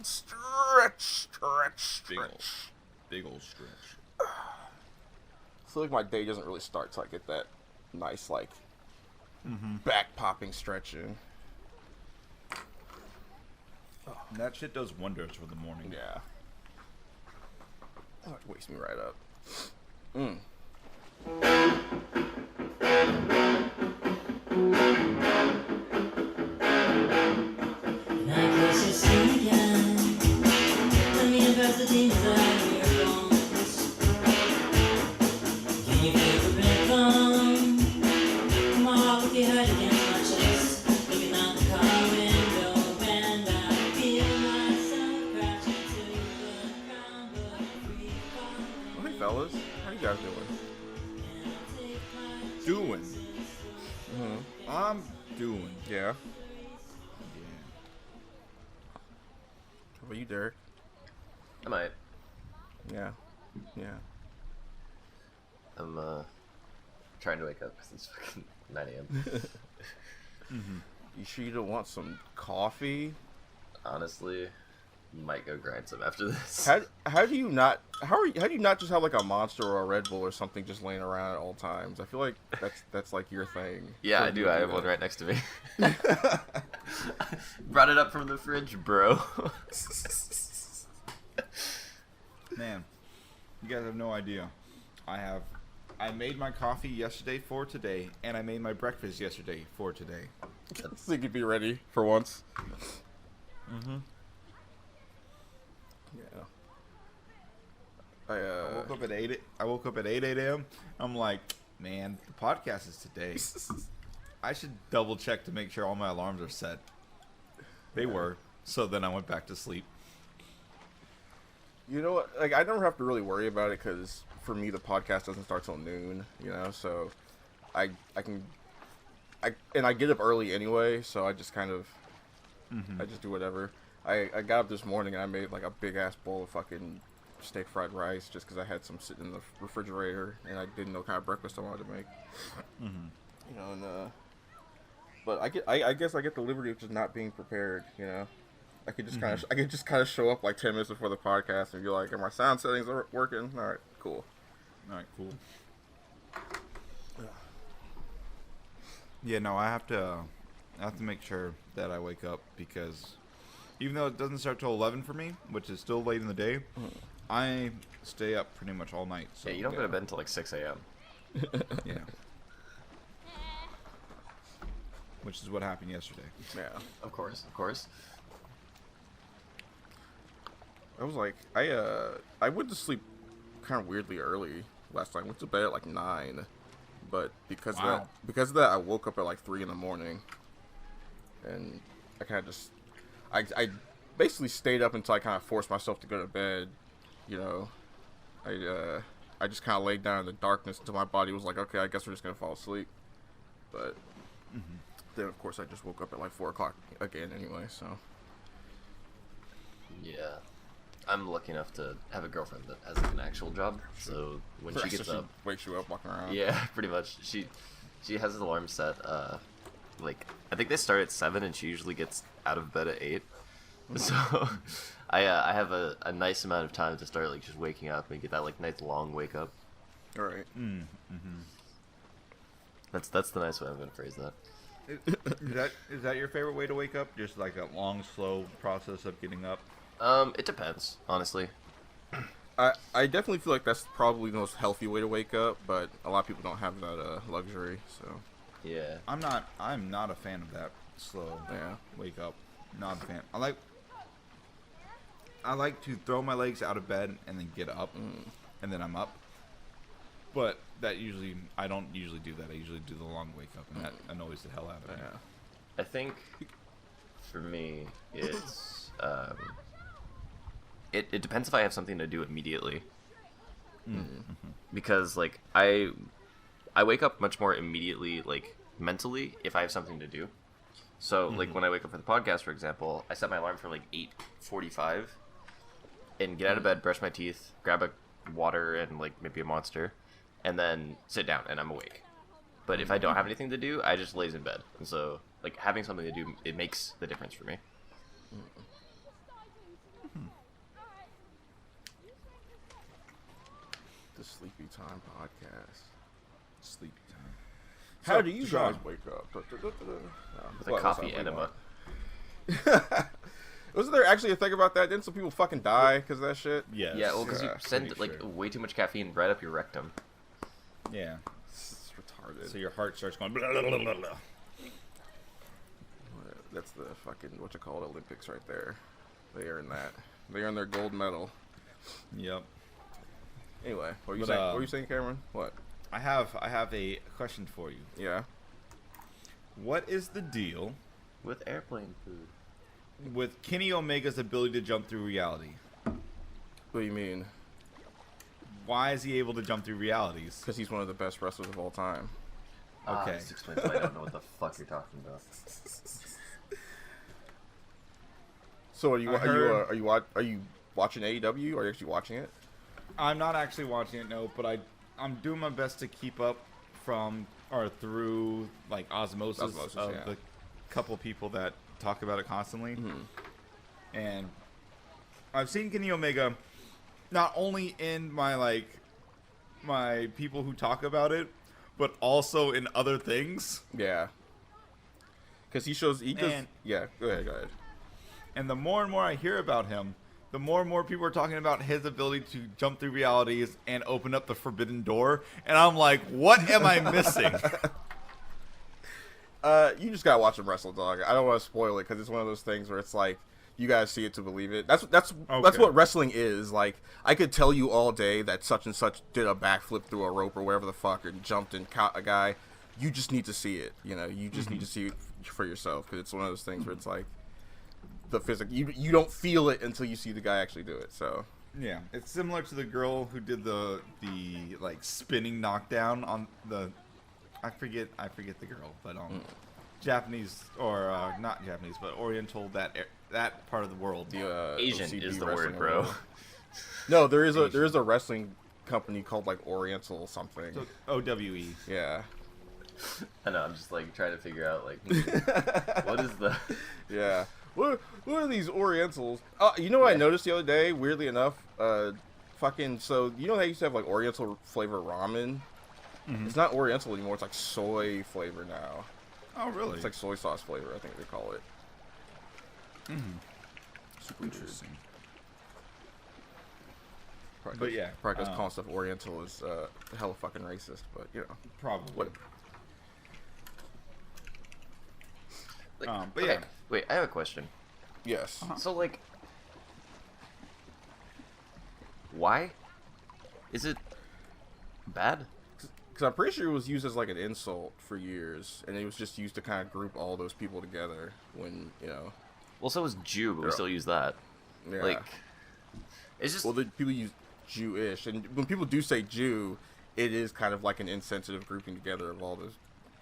Stretch. Big old stretch. I feel like my day doesn't really start till I get that nice, like, back popping stretching. That shit does wonders for the morning. Yeah. Oh, it wakes me right up. Mm. Hey fellas, how you guys doing? I'm doing. Yeah. How about you, Derek? I might. Yeah. I'm trying to wake up because it's fucking 9 a.m. You sure you don't want some coffee? Honestly, might go grind some after this. How do you not just have like a Monster or a Red Bull or something just laying around at all times? I feel like that's like your thing. Yeah, I do. I have one right next to me. Brought it up from the fridge, bro. Man, you guys have no idea. I made my coffee yesterday for today, and I made my breakfast yesterday for today. So you could be ready for once. Yeah. I woke up at 8 a.m. I'm like, man, the podcast is today. I should double check to make sure all my alarms are set. They were. So then I went back to sleep. You know what? Like, I never have to really worry about it because for me the podcast doesn't start till noon. You know, so I get up early anyway, so I just kind of I just do whatever. I got up this morning and I made like a big ass bowl of fucking steak fried rice just because I had some sitting in the refrigerator and I didn't know what kind of breakfast I wanted to make. You know, and but I guess I get the liberty of just not being prepared. You know, I could just kind of show up like 10 minutes before the podcast and be like, "Are my sound settings working? All right, cool." Yeah, no, I have to make sure that I wake up because even though it doesn't start till 11 for me, which is still late in the day, I stay up pretty much all night. So Yeah, you don't go to bed until like 6 a.m. Yeah. Which is what happened yesterday. Yeah. Of course. I was like, I went to sleep kind of weirdly early last night. I went to bed at like 9, but because of that, I woke up at like 3 in the morning, and I kind of just, I basically stayed up until I kind of forced myself to go to bed. You know, I just kind of laid down in the darkness until my body was like, okay, I guess we're just gonna fall asleep. But then of course I just woke up at like 4 o'clock again anyway. So Yeah. I'm lucky enough to have a girlfriend that has like, an actual job, so when she gets up, wakes you up walking around. yeah, pretty much. She has an alarm set. Like I think they start at 7, and she usually gets out of bed at 8. So I have a nice amount of time to start like just waking up and get that like nice long wake up. All right. That's the nice way I'm gonna phrase that. Is that your favorite way to wake up? Just like a long, slow process of getting up? It depends, honestly. I definitely feel like that's probably the most healthy way to wake up, but a lot of people don't have that luxury. So Yeah. I'm not a fan of that slow wake up. Not a fan. I like to throw my legs out of bed and then get up, and then I'm up. But I don't usually do that. I usually do the long wake up, and that annoys the hell out of me. I think for me, it's it depends if I have something to do immediately. Because like I wake up much more immediately, like mentally, if I have something to do. So like when I wake up for the podcast, for example, I set my alarm for like 8:45, and get out of bed, brush my teeth, grab a water and like maybe a Monster, and then sit down and I'm awake. But if I don't have anything to do, I just lays in bed. And so like having something to do, it makes the difference for me. The Sleepy Time Podcast. Sleepy time. How So, do you Sean, guys wake up? With a coffee enema. Wasn't there actually a thing about that? Didn't some people fucking die because of that shit? Yes. Yeah, well, because you send pretty like sure. way too much caffeine right up your rectum. Yeah. It's retarded. So your heart starts going. Blah, blah, blah, blah, blah. That's the fucking Olympics right there. They earn that. They earn their gold medal. Yep. Anyway, what were you But, saying? What were you saying, Cameron? What? I have a question for you. Yeah. What is the deal With airplane food. with Kenny Omega's ability to jump through reality? What do you mean? Why is he able to jump through realities? Because he's one of the best wrestlers of all time. Okay. This explains why I don't know what the fuck you're talking about. So are you I heard- are you watching AEW? Are you actually watching it? I'm not actually watching it, no, but I'm doing my best to keep up from or through like osmosis of yeah. the couple people that talk about it constantly. And I've seen Kenny Omega not only in my people who talk about it, but also in other things. Yeah. Because he does. Yeah. Go ahead. And the more and more I hear about him, the more and more people are talking about his ability to jump through realities and open up the forbidden door. And I'm like, what am I missing? You just gotta watch him wrestle, dog. I don't want to spoil it because it's one of those things where it's like you guys see it to believe it. That's what wrestling is. Like I could tell you all day that such and such did a backflip through a rope or whatever the fuck and jumped and caught a guy. You just need to see it. You know, you just need to see it for yourself because it's one of those things where it's like the physical. You don't feel it until you see the guy actually do it. So Yeah, it's similar to the girl who did the like spinning knockdown on the I forget the girl, but Japanese or not Japanese, but Oriental that part of the world. the Asian OCB is the wrestling word, bro. world. No, there is a wrestling company called like Oriental something. So, OWE. Yeah. I know, I'm just like trying to figure out like what is the Yeah. What are these Orientals? You know what I noticed the other day? Weirdly enough, so you know they used to have like Oriental flavor ramen. It's not Oriental anymore. It's like soy flavor now. Oh, really? It's like soy sauce flavor, I think they call it. Super Interesting. Probably But yeah, probably because calling stuff Oriental is hella fucking racist. But you know, Probably. what? like, but okay, yeah. wait, I have a question. Yes. So like why? Is it bad? Because I'm pretty sure it was used as like an insult for years, and it was just used to kind of group all those people together when you know. Well, so is Jew, but we still use that. Yeah. Like, it's just Well, the people use Jewish, and when people do say Jew, it is kind of like an insensitive grouping together of all those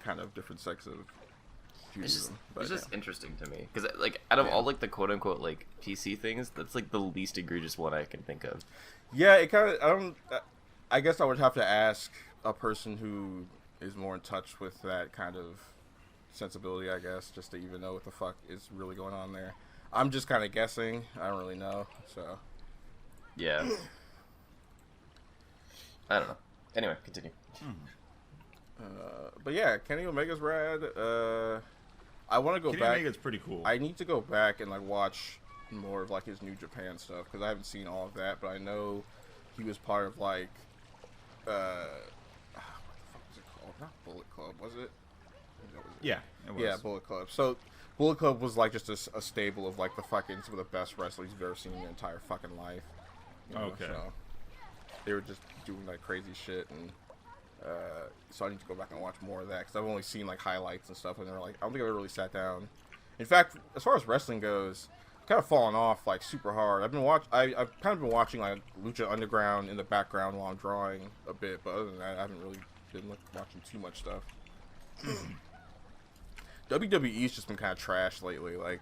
kind of different sects of Judaism. it's just interesting to me because like out of all like the quote unquote like PC things, that's like the least egregious one I can think of. Yeah, it kind of. I guess I would have to ask a person who is more in touch with that kind of sensibility, I guess, just to even know what the fuck is really going on there. I'm just kind of guessing. I don't really know, so. Yeah. I don't know. Anyway, continue. But yeah, Kenny Omega's rad. I want to go Kenny back. Omega's pretty cool. I need to go back and like watch more of like his New Japan stuff because I haven't seen all of that, but I know he was part of like what the fuck was it called? Not Bullet Club, was it? Yeah, it was. Yeah, Bullet Club. So Bullet Club was like just a stable of like the fucking some of the best wrestlers you've ever seen in your entire fucking life. You know, Okay. So they were just doing like crazy shit, and so I need to go back and watch more of that because I've only seen like highlights and stuff, and they're like I don't think I ever really sat down. In fact, as far as wrestling goes, I've kind of fallen off like super hard. I've kind of been watching like Lucha Underground in the background while I'm drawing a bit, but other than that, I haven't really been watching too much stuff. WWE's just been kind of trash lately. Like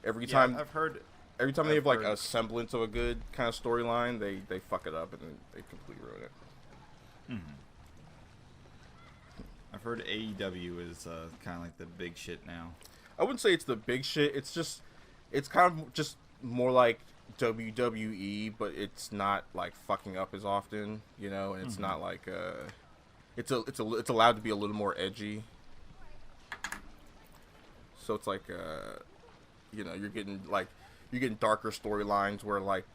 every time, I've heard. every time they have like heard- a semblance of a good kind of storyline, they fuck it up and then they completely ruin it. I've heard AEW is kind of like the big shit now. I wouldn't say it's the big shit. It's kind of just more like WWE, but it's not like fucking up as often, you know, and it's not like it's allowed to be a little more edgy. So it's like you know, you're getting darker storylines where like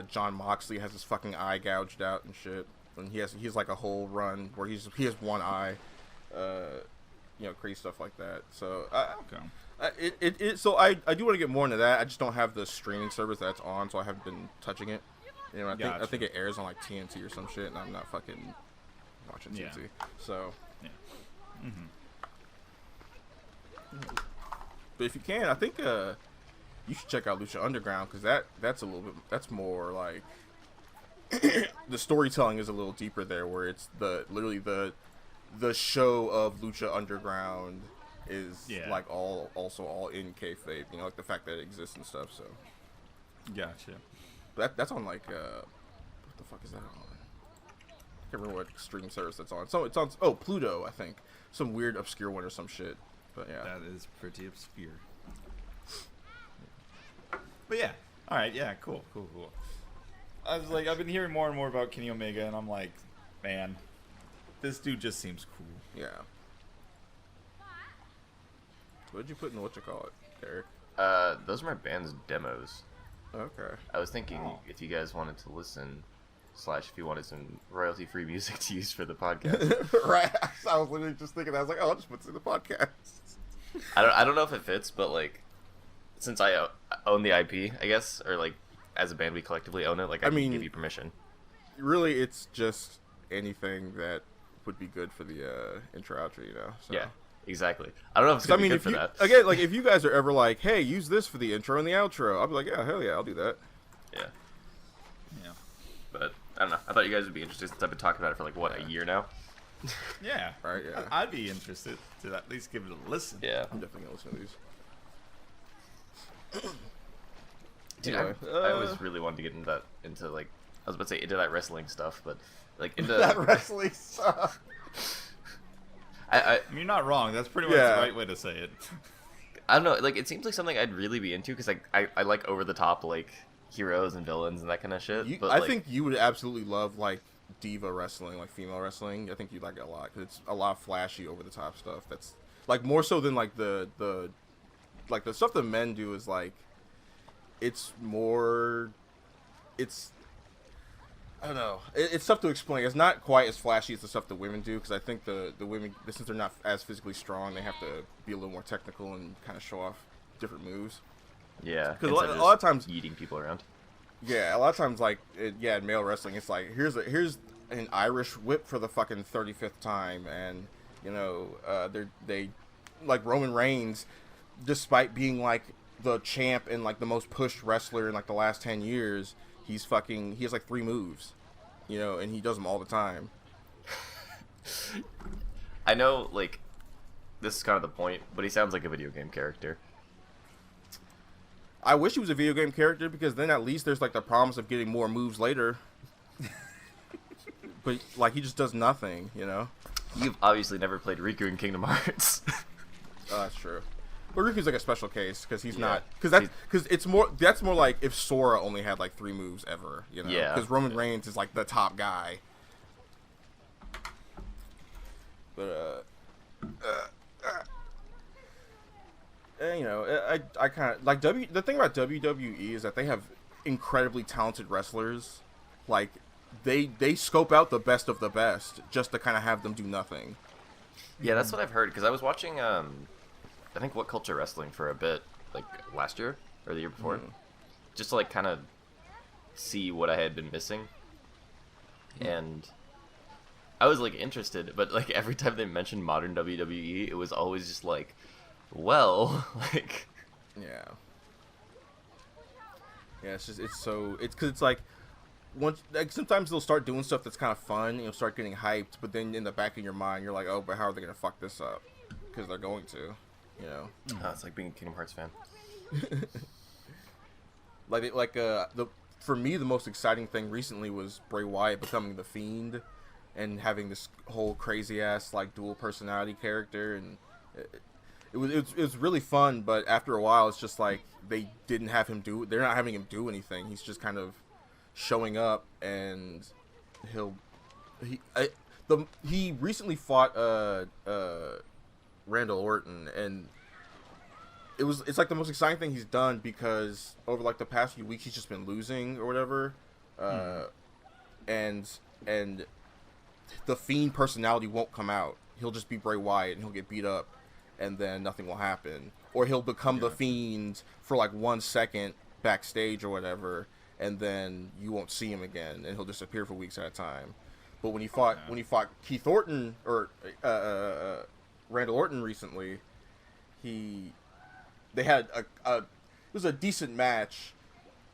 John Moxley has his fucking eye gouged out and shit, and he has like a whole run where he has one eye, you know, crazy stuff like that. So so I do want to get more into that. I just don't have the streaming service that's on, so I haven't been touching it. You know, I think it airs on like TNT or some shit, and I'm not fucking watching TNT. So, but if you can, I think you should check out Lucha Underground, because that's more like the storytelling is a little deeper there, where it's literally the show of Lucha Underground is like also all in kayfabe, you know, like the fact that it exists and stuff. So Gotcha. that's on like what the fuck is that on? I can't remember what streaming service that's on. So it's on Pluto, I think, some weird obscure one or some shit. But yeah, that is pretty obscure. But yeah, all right, yeah, cool. I was like, I've been hearing more and more about Kenny Omega, and I'm like, man, this dude just seems cool. Yeah. What did you put in Eric? Those are my band's demos. Okay. I was thinking if you guys wanted to listen, / if you wanted some royalty-free music to use for the podcast. Right. I was literally just thinking, I was like, oh, I'll just put it in the podcast. I don't know if it fits, but like, since I own the IP, I guess, or like, as a band we collectively own it, like I mean, give you permission. Really, it's just anything that would be good for the intro outro, you know? So. Yeah, exactly. I don't know if it's gonna be good for that. Again, like, if you guys are ever like, hey, use this for the intro and the outro, I'll be like, yeah, hell yeah, I'll do that. Yeah. But I don't know. I thought you guys would be interested, since I've been talking about it for like a year now. Yeah. Right. Yeah. I'd be interested to at least give it a listen. Yeah. I'm definitely gonna listen to these. Dude, anyway, I always really wanted to get into like, I was about to say into that wrestling stuff, but like into that wrestling stuff. I mean, you're not wrong. That's pretty much the right way to say it. I don't know. Like, it seems like something I'd really be into, because like I like over the top like heroes and villains and that kind of shit. But I think you would absolutely love like diva wrestling, like female wrestling. I think you'd like it a lot, because it's a lot of flashy, over the top stuff. That's like more so than like the stuff that men do is like, it's I don't know. It's tough to explain. It's not quite as flashy as the stuff that women do, because I think the women, since they're not as physically strong, they have to be a little more technical and kind of show off different moves. Yeah, because a lot of times eating people around. Yeah, a lot of times, like in male wrestling, it's like here's an Irish whip for the fucking 35th time, and you know they like Roman Reigns, despite being like the champ and like the most pushed wrestler in like the last 10 years. He has like 3 moves, you know, and he does them all the time. I know, like, this is kind of the point, but he sounds like a video game character. I wish he was a video game character, because then at least there's like the promise of getting more moves later. But like, he just does nothing, you know. You've obviously never played Riku in Kingdom Hearts. That's true. But Riku's like a special case, because he's not, because it's more, that's more like if Sora only had like 3 moves ever, you know. Yeah. Because Roman Reigns is like the top guy. But and, you know, I kind of like the thing about WWE is that they have incredibly talented wrestlers. Like they scope out the best of the best just to kind of have them do nothing. Yeah, that's what I've heard, because I was watching I think What Culture Wrestling for a bit, like last year or the year before, just to like kind of see what I had been missing, and I was like interested, but like every time they mentioned modern WWE, it was always just like, well, like, yeah, it's just it's because it's like once, like, sometimes they'll start doing stuff that's kind of fun, and you'll start getting hyped, but then in the back of your mind, you're like, oh, but how are they gonna fuck this up? Because they're going to. You know, it's like being a Kingdom Hearts fan. For me, the most exciting thing recently was Bray Wyatt becoming the Fiend, and having this whole crazy ass like dual personality character, and it was really fun, but after a while, it's just like they're not having him do anything. He's just kind of showing up, and he recently fought Randall Orton, and it's like the most exciting thing he's done, because over like the past few weeks he's just been losing or whatever, and the Fiend personality won't come out. He'll just be Bray Wyatt, and he'll get beat up, and then nothing will happen. Or he'll become the Fiend for like 1 second backstage or whatever, and then you won't see him again, and he'll disappear for weeks at a time. But when he fought Keith Orton or Randall Orton recently, they had it was a decent match,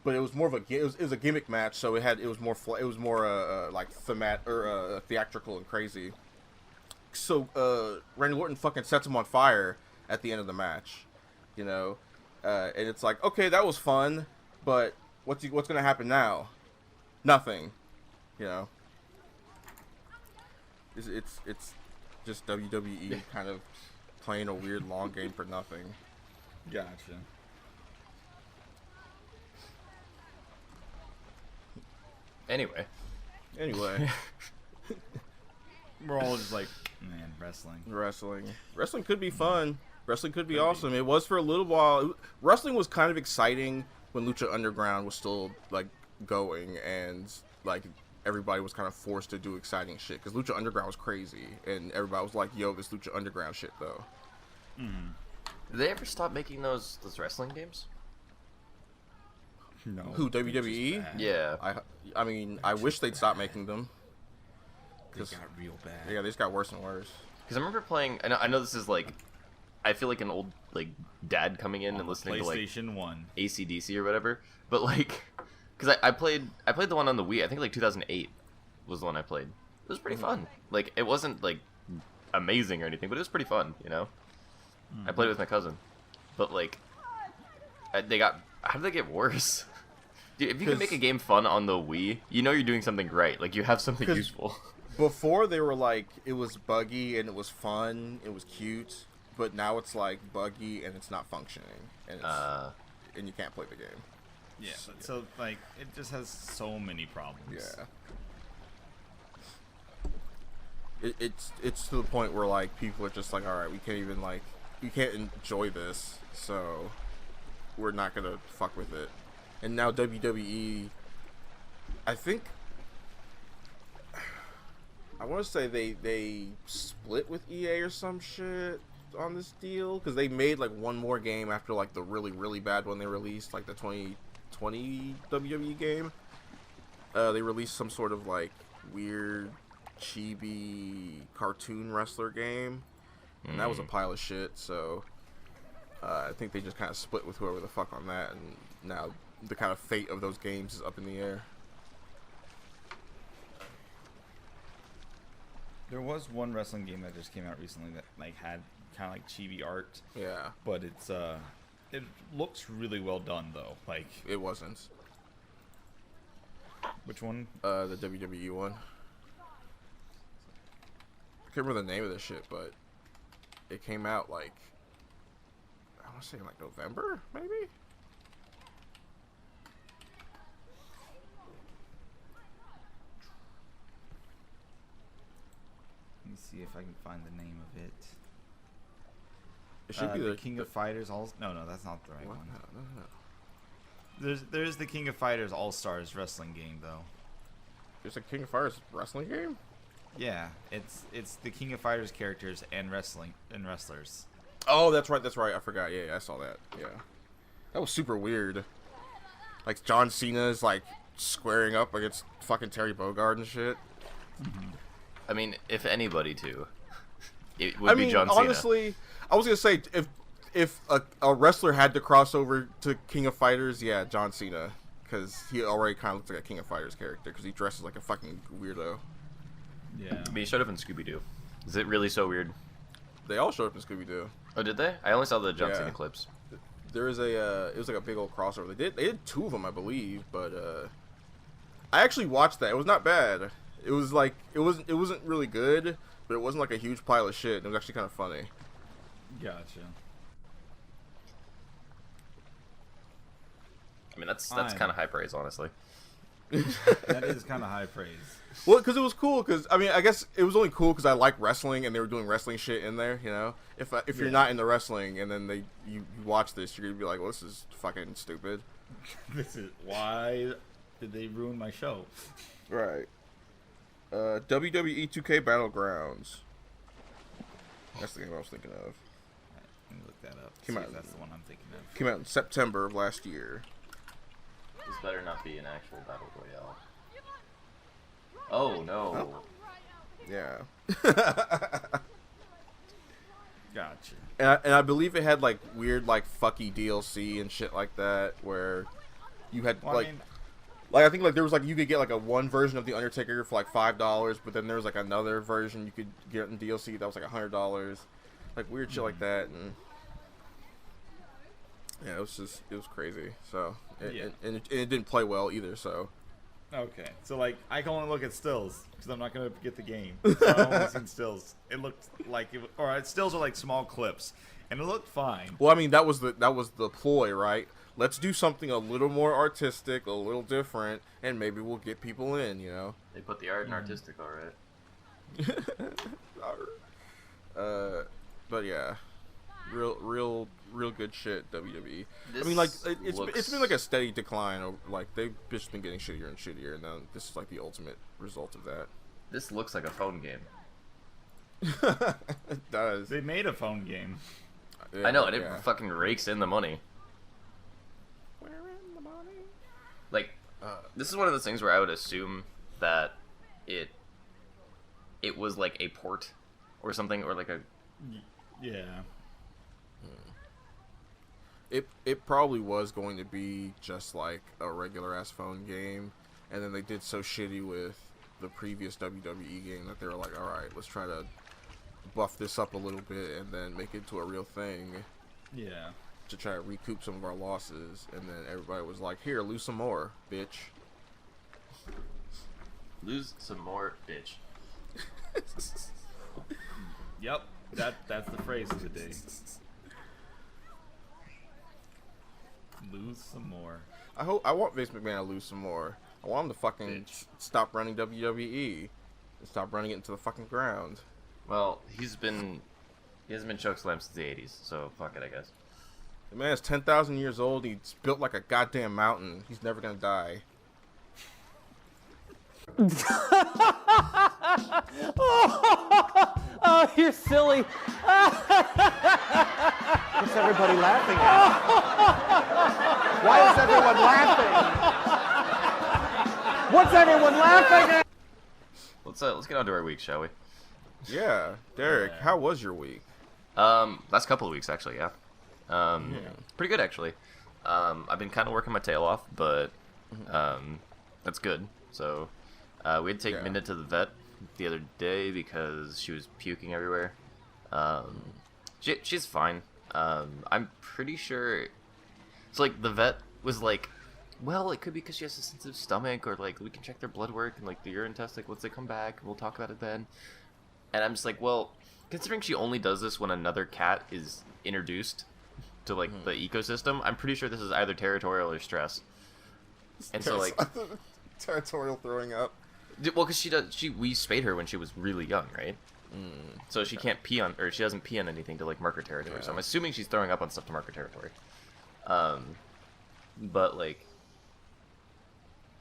but it was more of it was a gimmick match, so it was more like theatrical and crazy. So Randy Orton fucking sets him on fire at the end of the match, and it's like, okay, that was fun, but what's gonna happen now? Nothing, It's just WWE kind of playing a weird long game for nothing. Gotcha. Anyway. We're all just like, man, Wrestling could be fun. Wrestling could be awesome. It was for a little while. Wrestling was kind of exciting when Lucha Underground was still like going, and like everybody was kind of forced to do exciting shit, because Lucha Underground was crazy, and everybody was like, yo, this Lucha Underground shit though. Did they ever stop making those wrestling games? No. Who, WWE? Yeah. I mean, I wish they'd stop making them. They got real bad. Yeah, they just got worse and worse. Because I remember playing. I know this is like, I feel like an old like dad coming in and listening to like PlayStation 1, AC/DC or whatever. But like, because I played the one on the Wii. I think like 2008 was the one I played. It was pretty fun. Like, it wasn't like amazing or anything, but it was pretty fun. I played it with my cousin, but like, how did they get worse? Dude, if you can make a game fun on the Wii, you're doing something right. Like, you have something useful. Before, they were like, it was buggy and it was fun, it was cute, but now it's like buggy and it's not functioning, and and you can't play the game. Yeah, so like, it just has so many problems. Yeah. It's to the point where like people are just like, all right, we can't enjoy this, so we're not gonna fuck with it. And now WWE, I think, I want to say they split with EA or some shit on this deal, because they made like one more game after like the really, really bad one they released, like the 2020 WWE game. They released some sort of like weird chibi cartoon wrestler game, and that was a pile of shit. So I think they just kind of split with whoever the fuck on that, and now the kind of fate of those games is up in the air. There was one wrestling game that just came out recently that like had kind of like chibi art. Yeah. But it looks really well done though. Like, It wasn't. which one? The WWE one. I can't remember the name of this shit, but it came out like, I want to say like November, maybe? Let me see if I can find the name of it. It should be the King of Fighters All. No, that's not the right what? one. No. There's the King of Fighters All Stars wrestling game though. There's a King of Fighters wrestling game? Yeah, it's the King of Fighters characters and wrestlers. Oh, that's right. I forgot. Yeah, I saw that. Yeah. That was super weird. Like, John Cena is like squaring up against fucking Terry Bogard and shit. I mean, if anybody it would be John Cena. Honestly, I was gonna say, if a wrestler had to cross over to King of Fighters, yeah, John Cena, because he already kind of looks like a King of Fighters character, because he dresses like a fucking weirdo. Yeah. But he showed up in Scooby-Doo. Is it really so weird? They all showed up in Scooby-Doo. Oh, did they? I only saw the John Yeah. Cena clips. There was it was like a big old crossover. They did two of them, I believe, but I actually watched that. It was not bad. It was like, it wasn't really good, but it wasn't like a huge pile of shit. It was actually kind of funny. Gotcha. I mean, that's kind of high praise, honestly. That is kind of high praise. Well, because it was cool. Because I mean, I guess it was only cool because I like wrestling and they were doing wrestling shit in there. You know, if you're not into wrestling and then you watch this, you're gonna be like, well, this is fucking stupid. This is why did they ruin my show? Right. WWE 2K Battlegrounds. That's the game I was thinking of. Let me look that up. Came See out- if that's the one I'm thinking of. Came out in September of last year. This better not be an actual battle royale. Oh no. Yeah. Gotcha. And I believe it had like weird like fucky DLC and shit like that where you had Well, like I think like there was like you could get like a one version of the Undertaker for like $5, but then there was like another version you could get in DLC that was like $100, like weird shit like that, and yeah, it was crazy. So and it didn't play well either. So Okay, so like I can only look at stills because I'm not gonna get the game. So I've only seen stills. It looked like stills are like small clips, and it looked fine. well, I mean that was the ploy, right? Let's do something a little more artistic, a little different, and maybe we'll get people in, you know. They put the art in artistic, all right. But yeah, real good shit. WWE. This I mean, like it's looks- been like a steady decline. Like they've just been getting shittier and shittier, and now this is like the ultimate result of that. This looks like a phone game. It does. They made a phone game. Yeah, I know, and yeah. it fucking rakes in the money. Where in the money? Like, this is one of those things where I would assume that it was like a port or something, or like a Yeah. It probably was going to be just like a regular ass phone game, and then they did so shitty with the previous WWE game that they were like, all right, let's try to buff this up a little bit and then make it into a real thing Yeah. to try to recoup some of our losses. And then everybody was like, here, lose some more, bitch. lose some more, bitch. Yep. That's the phrase of the day. Lose some more. I want Vince McMahon to lose some more. I want him to fucking stop running WWE and stop running it into the fucking ground. Well, he hasn't been chokeslammed since the 80s, so fuck it, I guess. The man is 10,000 years old. He's built like a goddamn mountain. He's never gonna die. Oh, you're silly. What's everybody laughing at? Why is everyone laughing? What's everyone laughing at? Let's get on to our week, shall we? Yeah, Derek, Yeah. how was your week? Last couple of weeks actually, yeah. Pretty good actually. I've been kind of working my tail off, but that's good. So we had to take Minda to the vet the other day because she was puking everywhere. She's fine. I'm pretty sure. So like the vet was like, well, it could be because she has a sensitive stomach, or like we can check their blood work and like the urine test. Like once they come back, we'll talk about it then. And I'm just like, well, considering she only does this when another cat is introduced to like the ecosystem, I'm pretty sure this is either territorial or stress. And so like, territorial throwing up. well, because we spayed her when she was really young, right? So she can't pee on, or she doesn't pee on anything to like mark her territory. So I'm assuming she's throwing up on stuff to mark her territory. But like,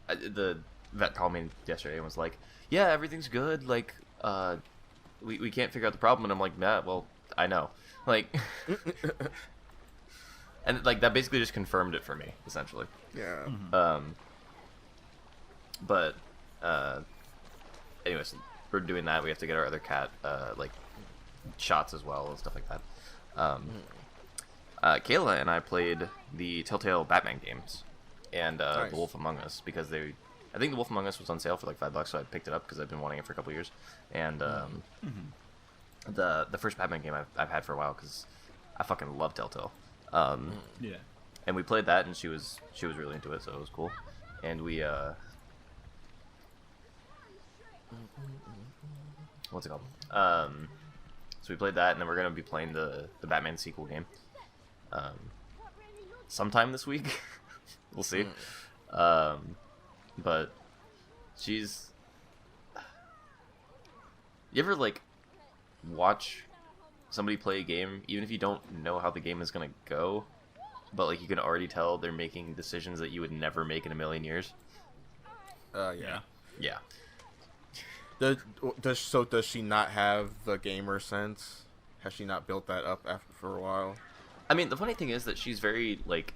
the vet called me yesterday and was like, "Yeah, everything's good. Like, we can't figure out the problem." And I'm like, "Yeah, well, I know." Like, and like that basically just confirmed it for me, essentially. Yeah. But anyways, we're doing that. We have to get our other cat like shots as well and stuff like that. Kayla and I played the Telltale Batman games and Nice. The Wolf Among Us because I think the Wolf Among Us was on sale for like $5, so I picked it up because I've been wanting it for a couple years. And the first Batman game I've had for a while because I fucking love Telltale. Yeah. And we played that, and she was really into it, so it was cool. And we what's it called? So we played that, and then we're gonna be playing the Batman sequel game sometime this week. We'll see. But she's. You ever like watch somebody play a game, even if you don't know how the game is gonna go, but like you can already tell they're making decisions that you would never make in a million years? Yeah. Yeah. Does she not have the gamer sense? Has she not built that up for a while? I mean, the funny thing is that she's very like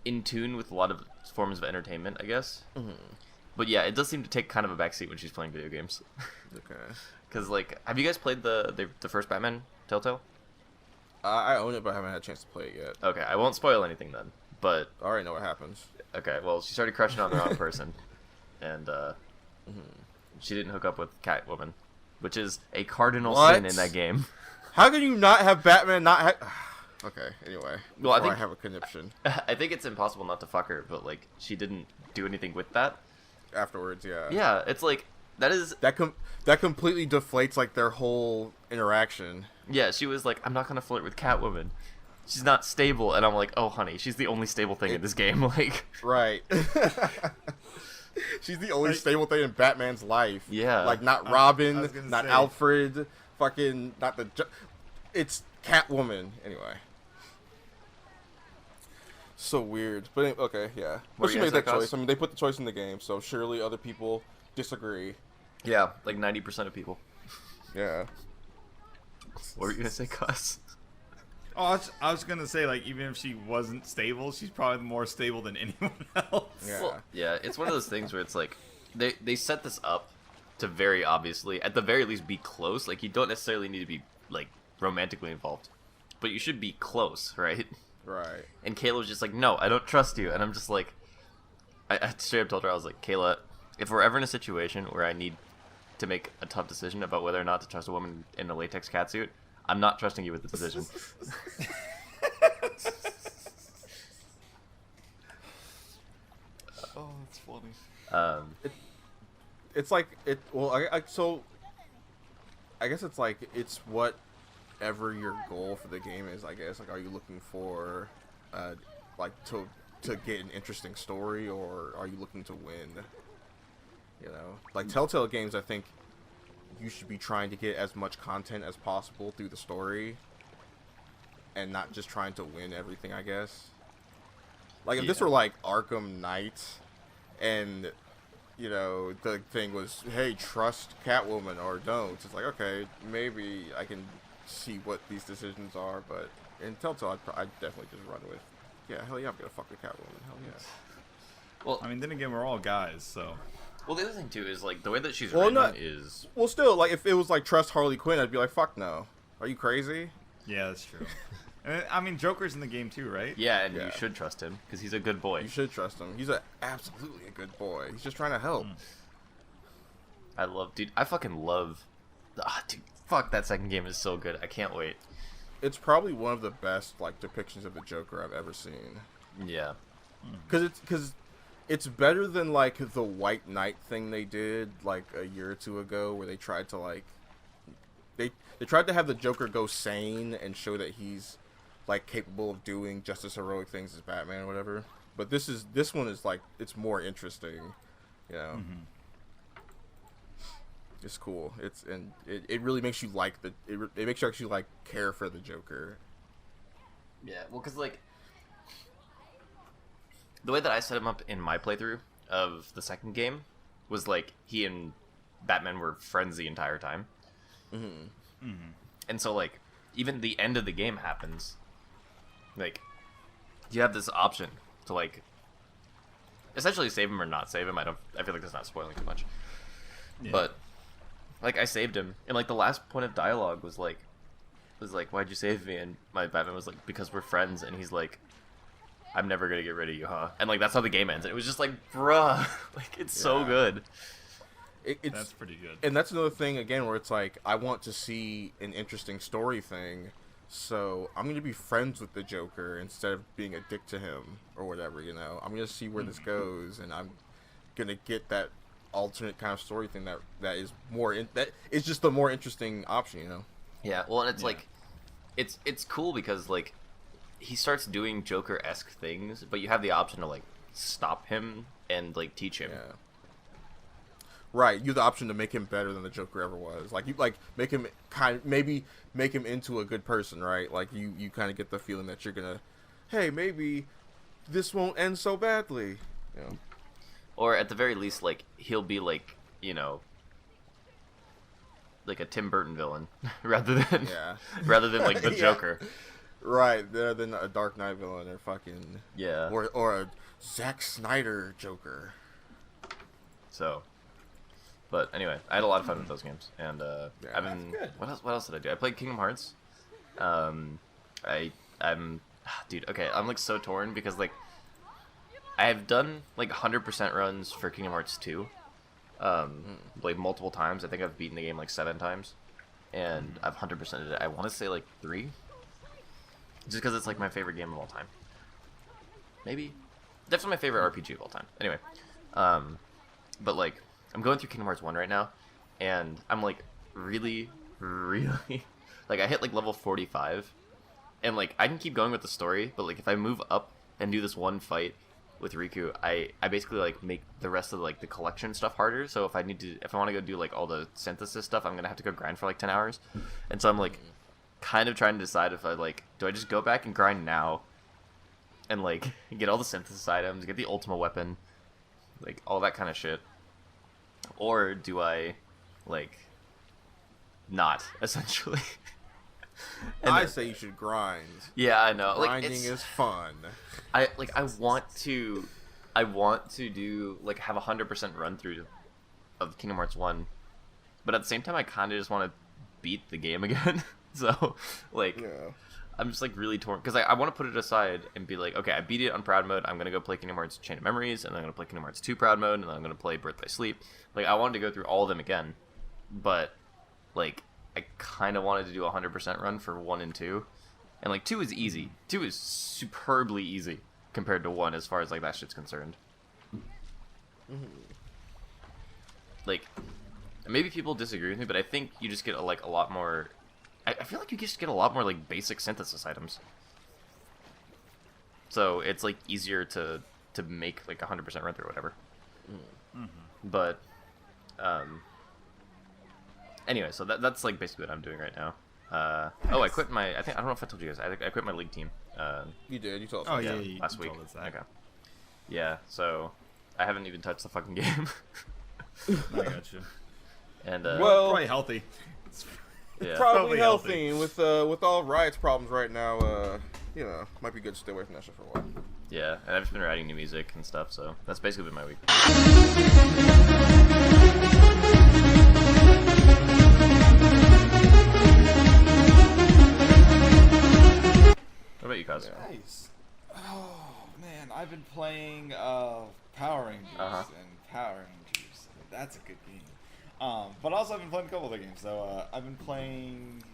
in tune with a lot of forms of entertainment, I guess. Mm-hmm. But yeah, it does seem to take kind of a backseat when she's playing video games. Okay. Because like, have you guys played the first Batman Telltale? I own it, but I haven't had a chance to play it yet. Okay, I won't spoil anything then. But I already know what happens. Okay, well, she started crushing on the wrong person, and she didn't hook up with Catwoman, which is a cardinal sin in that game. How can you not have Batman not have... Okay, anyway. Well, I have a conniption. I think it's impossible not to fuck her, but, like, she didn't do anything with that. Afterwards, yeah. Yeah, it's like, that is... That completely deflates, like, their whole interaction. Yeah, she was like, I'm not gonna flirt with Catwoman. She's not stable, and I'm like, oh, honey, she's the only stable thing in this game, like... Right. She's the only stable thing in Batman's life. Yeah. Like, not Robin, not Alfred, fucking, not the... It's Catwoman, anyway. So weird. But, okay, yeah. But she made that choice. I mean, they put the choice in the game, so surely other people disagree. Yeah, like 90% of people. Yeah. What were you gonna say, Cuss? Oh, I was gonna say, like, even if she wasn't stable, she's probably more stable than anyone else. Yeah. Well, yeah, it's one of those things where it's like, they set this up to very obviously, at the very least, be close. Like, you don't necessarily need to be, like, romantically involved, but you should be close, right? Right. And Kayla was just like, no, I don't trust you. And I'm just like, I straight up told her, I was like, Kayla, if we're ever in a situation where I need to make a tough decision about whether or not to trust a woman in a latex catsuit, I'm not trusting you with the decision. Oh, that's funny. It's like it. Well, so I guess it's like it's whatever your goal for the game is. I guess like, are you looking for like to get an interesting story, or are you looking to win? You know, like Telltale games, I think you should be trying to get as much content as possible through the story, and not just trying to win everything. I guess. Like if this were like Arkham Knight, and you know the thing was, hey, trust Catwoman or don't. It's like, okay, maybe I can see what these decisions are, but in Telltale, I'd definitely just run with, yeah, hell yeah, I'm gonna fuck with Catwoman. Hell yeah. Well, I mean, then again, we're all guys, so. Well, the other thing too is like the way that she's written is. Well, still, like if it was like trust Harley Quinn, I'd be like, fuck no. Are you crazy? Yeah, that's true. I mean, Joker's in the game too, right? Yeah, and you should trust him because he's a good boy. You should trust him. He's absolutely a good boy. He's just trying to help. I fucking love. Dude, fuck, that second game is so good. I can't wait. It's probably one of the best like depictions of the Joker I've ever seen. Yeah. Because it's better than like the White Knight thing they did like a year or two ago, where they tried to like they tried to have the Joker go sane and show that he's like capable of doing just as heroic things as Batman or whatever. But this one is like, it's more interesting, you know. It's cool. It really makes you like it makes you actually like care for the Joker. Yeah, well, because like the way that I set him up in my playthrough of the second game was like he and Batman were friends the entire time. And so like even the end of the game happens, like you have this option to like essentially save him or not save him. I feel like that's not spoiling too much. Yeah. But like I saved him, and like the last point of dialogue was like why'd you save me? And my Batman was like, because we're friends. And he's like, I'm never gonna get rid of you, huh? And like that's how the game ends. And it was just like, bruh, like it's so good. That's pretty good. And that's another thing again where it's like, I want to see an interesting story thing, so I'm gonna be friends with the Joker instead of being a dick to him or whatever, you know. I'm gonna see where this goes, and I'm gonna get that alternate kind of story thing that is that is just the more interesting option, you know. Yeah, well, and it's like it's cool because like he starts doing Joker-esque things, but you have the option to like stop him and like teach him. Yeah. Right, you have the option to make him better than the Joker ever was. Like you make him make him into a good person, right? Like you kind of get the feeling that you're gonna, hey, maybe this won't end so badly. You know? Or at the very least, like he'll be like, you know, like a Tim Burton villain rather than like the Yeah. Joker. Right, rather than a Dark Knight villain or fucking or a Zack Snyder Joker. So, but anyway, I had a lot of fun with those games, and I've been. good. What else did I do? I played Kingdom Hearts. I'm, dude. Okay, I'm like so torn because like I've done like 100% runs for Kingdom Hearts 2, like multiple times. I think I've beaten the game like 7 times, and I've 100%ed it. I want to say like 3, just because it's like my favorite game of all time. Maybe, definitely my favorite RPG of all time. Anyway, but like I'm going through Kingdom Hearts 1 right now, and I'm like really like I hit like level 45, and like I can keep going with the story, but like if I move up and do this one fight with Riku, I basically like make the rest of like the collection stuff harder. So if I want to go do like all the synthesis stuff, I'm gonna have to go grind for like 10 hours, and so I'm like kind of trying to decide if I like do I just go back and grind now and like get all the synthesis items, get the Ultima weapon, like all that kind of shit, or do I like not essentially? And I say you should grind. Yeah, I know. Grinding like, is fun. I want to do like have 100% run through of Kingdom Hearts 1, but at the same time I kind of just want to beat the game again. So like I'm just like really torn because I want to put it aside and be like, okay, I beat it on proud mode. I'm gonna go play Kingdom Hearts Chain of Memories, and then I'm gonna play Kingdom Hearts 2 proud mode, and then I'm gonna play Birth by Sleep. Like I wanted to go through all of them again, but like I kind of wanted to do a 100% run for 1 and 2, and like 2 is easy. 2 is superbly easy compared to 1 as far as like that shit's concerned. Like maybe people disagree with me, but I think you just get a lot more. I feel like you just get a lot more like basic synthesis items. So it's like easier to make like 100% run through or whatever. But anyway, so that's like basically what I'm doing right now. I quit my. I don't know if I told you guys. I quit my league team. You did. You told us. Oh that. yeah, last week. told us that. Okay. Yeah, so I haven't even touched the fucking game. I got you. And Well, Probably healthy. yeah. probably Probably healthy. With all Riot's problems right now. You know, might be good to stay away from that shit for a while. Yeah, and I've just been writing new music and stuff, so that's basically been my week. What about you, Kaz? Nice. Oh man, I've been playing Power Rangers and Power Rangers. That's a good game. But also I've been playing a couple other games. So I've been playing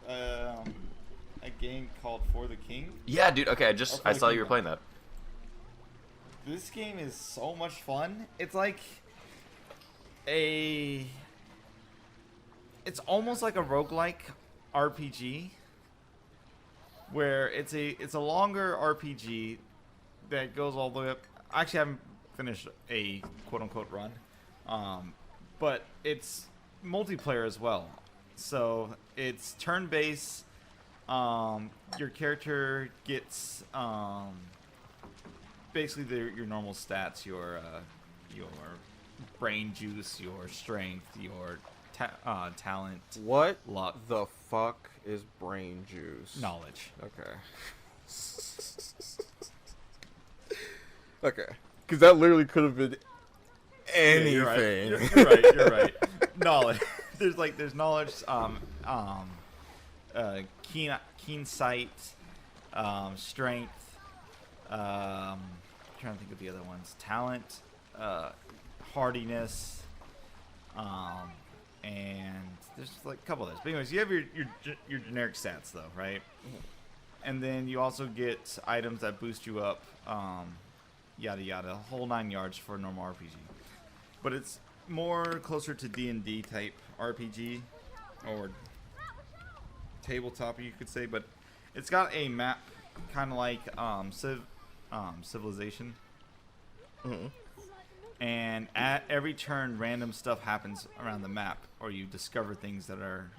a game called For the King. Yeah, dude. Okay, I saw you were Kingdom. playing that. This game is so much fun. It's like it's almost like a roguelike RPG where it's a longer RPG that goes all the way up. Actually, I haven't finished a quote-unquote run. But it's multiplayer as well. So it's turn-based. Your character gets basically your normal stats, your brain juice, your strength, your talent, What luck, the fuck is brain juice? knowledge. Okay. Okay. Because that literally could have been anything. You're right. You're right. Knowledge. There's knowledge. Keen sight. Strength. Trying to think of the other ones. Talent. Hardiness. And there's like a couple of those. But anyways, you have your generic stats though, right? And then you also get items that boost you up. Yada yada, whole 9 yards for a normal RPG. But it's more closer to D&D type RPG or tabletop, you could say. But it's got a map kind of like Civilization. Mm-hmm. And at every turn, random stuff happens around the map, or you discover things that are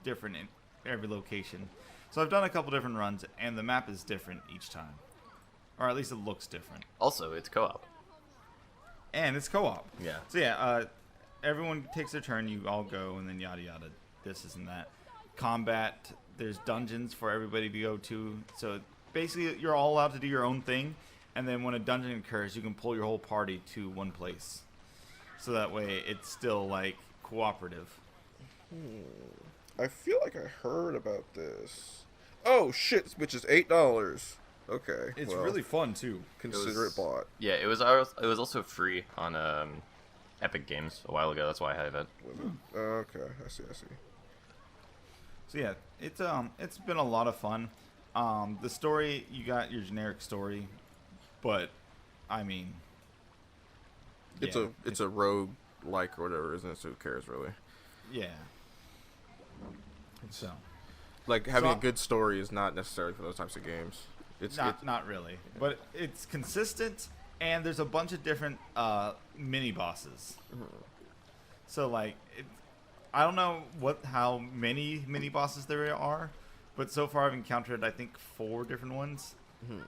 different in every location. So I've done a couple different runs, and the map is different each time. Or at least it looks different. Also, it's co-op. And it's co-op. Yeah. So yeah, everyone takes their turn, you all go, and then yada yada, this and that. Combat, there's dungeons for everybody to go to. So basically, you're all allowed to do your own thing. And then when a dungeon occurs, you can pull your whole party to one place. So that way, it's still, like, cooperative. I feel like I heard about this. Oh, shit, this bitch is $8. Okay. It's well, really fun, too. Consider it bought. Yeah, it was also free on Epic Games a while ago. That's why I have it. Okay, I see. So yeah, it's been a lot of fun. The story, you got your generic story, but I mean, It's a rogue like or whatever, isn't it? So who cares really? yeah. So Like having a good story is not necessary for those types of games. It's not really, but it's consistent, and there's a bunch of different mini bosses. So like, I don't know how many mini bosses there are, but so far I've encountered I think 4 different ones,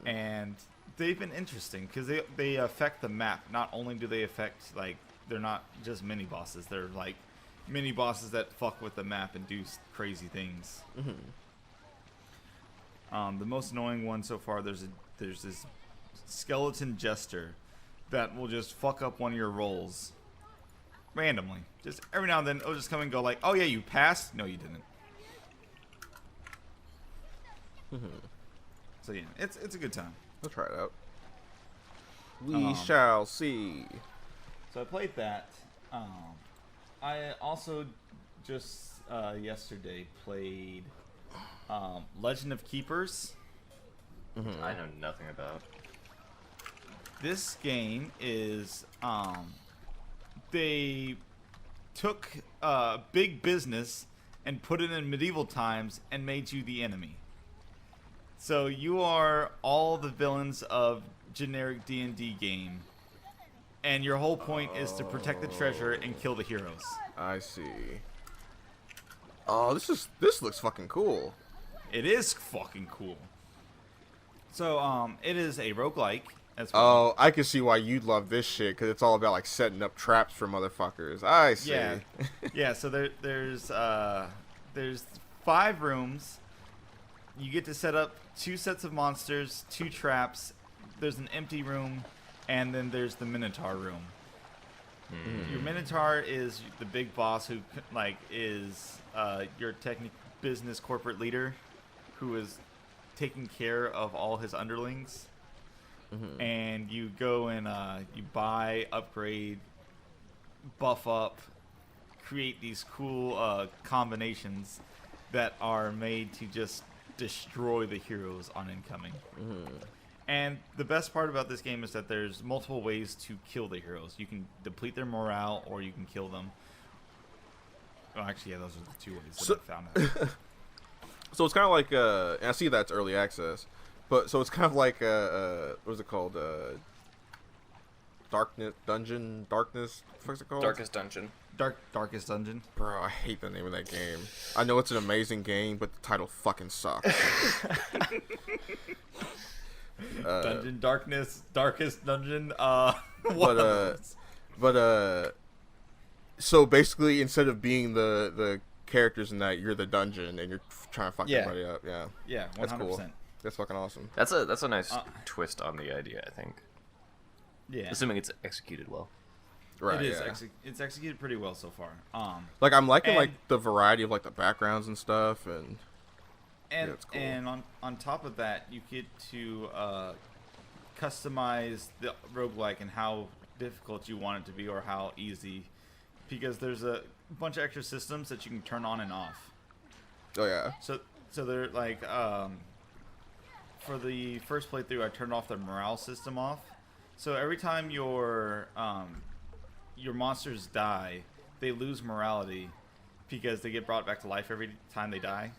and they've been interesting because they affect the map. Not only do they affect, like, they're not just mini bosses, they're like mini bosses that fuck with the map and do crazy things. The most annoying one so far, there's this skeleton jester that will just fuck up one of your rolls randomly. Just every now and then it'll just come and go like, oh yeah, you passed? No, you didn't. So yeah, it's a good time. We'll try it out. We shall see. So I played that. I also just yesterday played Legend of Keepers. I know nothing about. This game is they took big business and put it in medieval times and made you the enemy. So you are all the villains of generic D&D game, and your whole point is to protect the treasure and kill the heroes. I see. Oh, this looks fucking cool. It is fucking cool. So it is a roguelike as well. Oh, I can see why you'd love this shit, because it's all about like setting up traps for motherfuckers. I see. Yeah, yeah. So there's 5 rooms. You get to set up 2 sets of monsters, 2 traps. There's an empty room, and then there's the Minotaur room. Your Minotaur is the big boss who is your business corporate leader, who is taking care of all his underlings. And you go and you buy, upgrade, buff up, create these cool combinations that are made to just destroy the heroes on incoming. And the best part about this game is that there's multiple ways to kill the heroes. You can deplete their morale, or you can kill them. Well, actually, yeah, those are the 2 ways that I found out. So it's kind of like, and I see that's early access, but so it's kind of like, what's it called? Darkness. What's it called? Darkest Dungeon. Darkest Dungeon. Bro, I hate the name of that game. I know it's an amazing game, but the title fucking sucks. Dungeon Darkness, Darkest Dungeon. So basically, instead of being the characters in that, you're the dungeon and you're trying to fuck everybody up. Yeah. Yeah, 100%. That's cool. That's fucking awesome. That's a nice twist on the idea, I think. Yeah. Assuming it's executed well. Right. It is. Yeah. It's executed pretty well so far. Like I'm liking like the variety of like the backgrounds and stuff, and it's cool. And on top of that, you get to customize the roguelike and how difficult you want it to be or how easy, because there's a bunch of extra systems that you can turn on and off. Oh yeah. So they're like for the first playthrough, I turned off the morale system off. So every time your monsters die, they lose morality because they get brought back to life every time they die.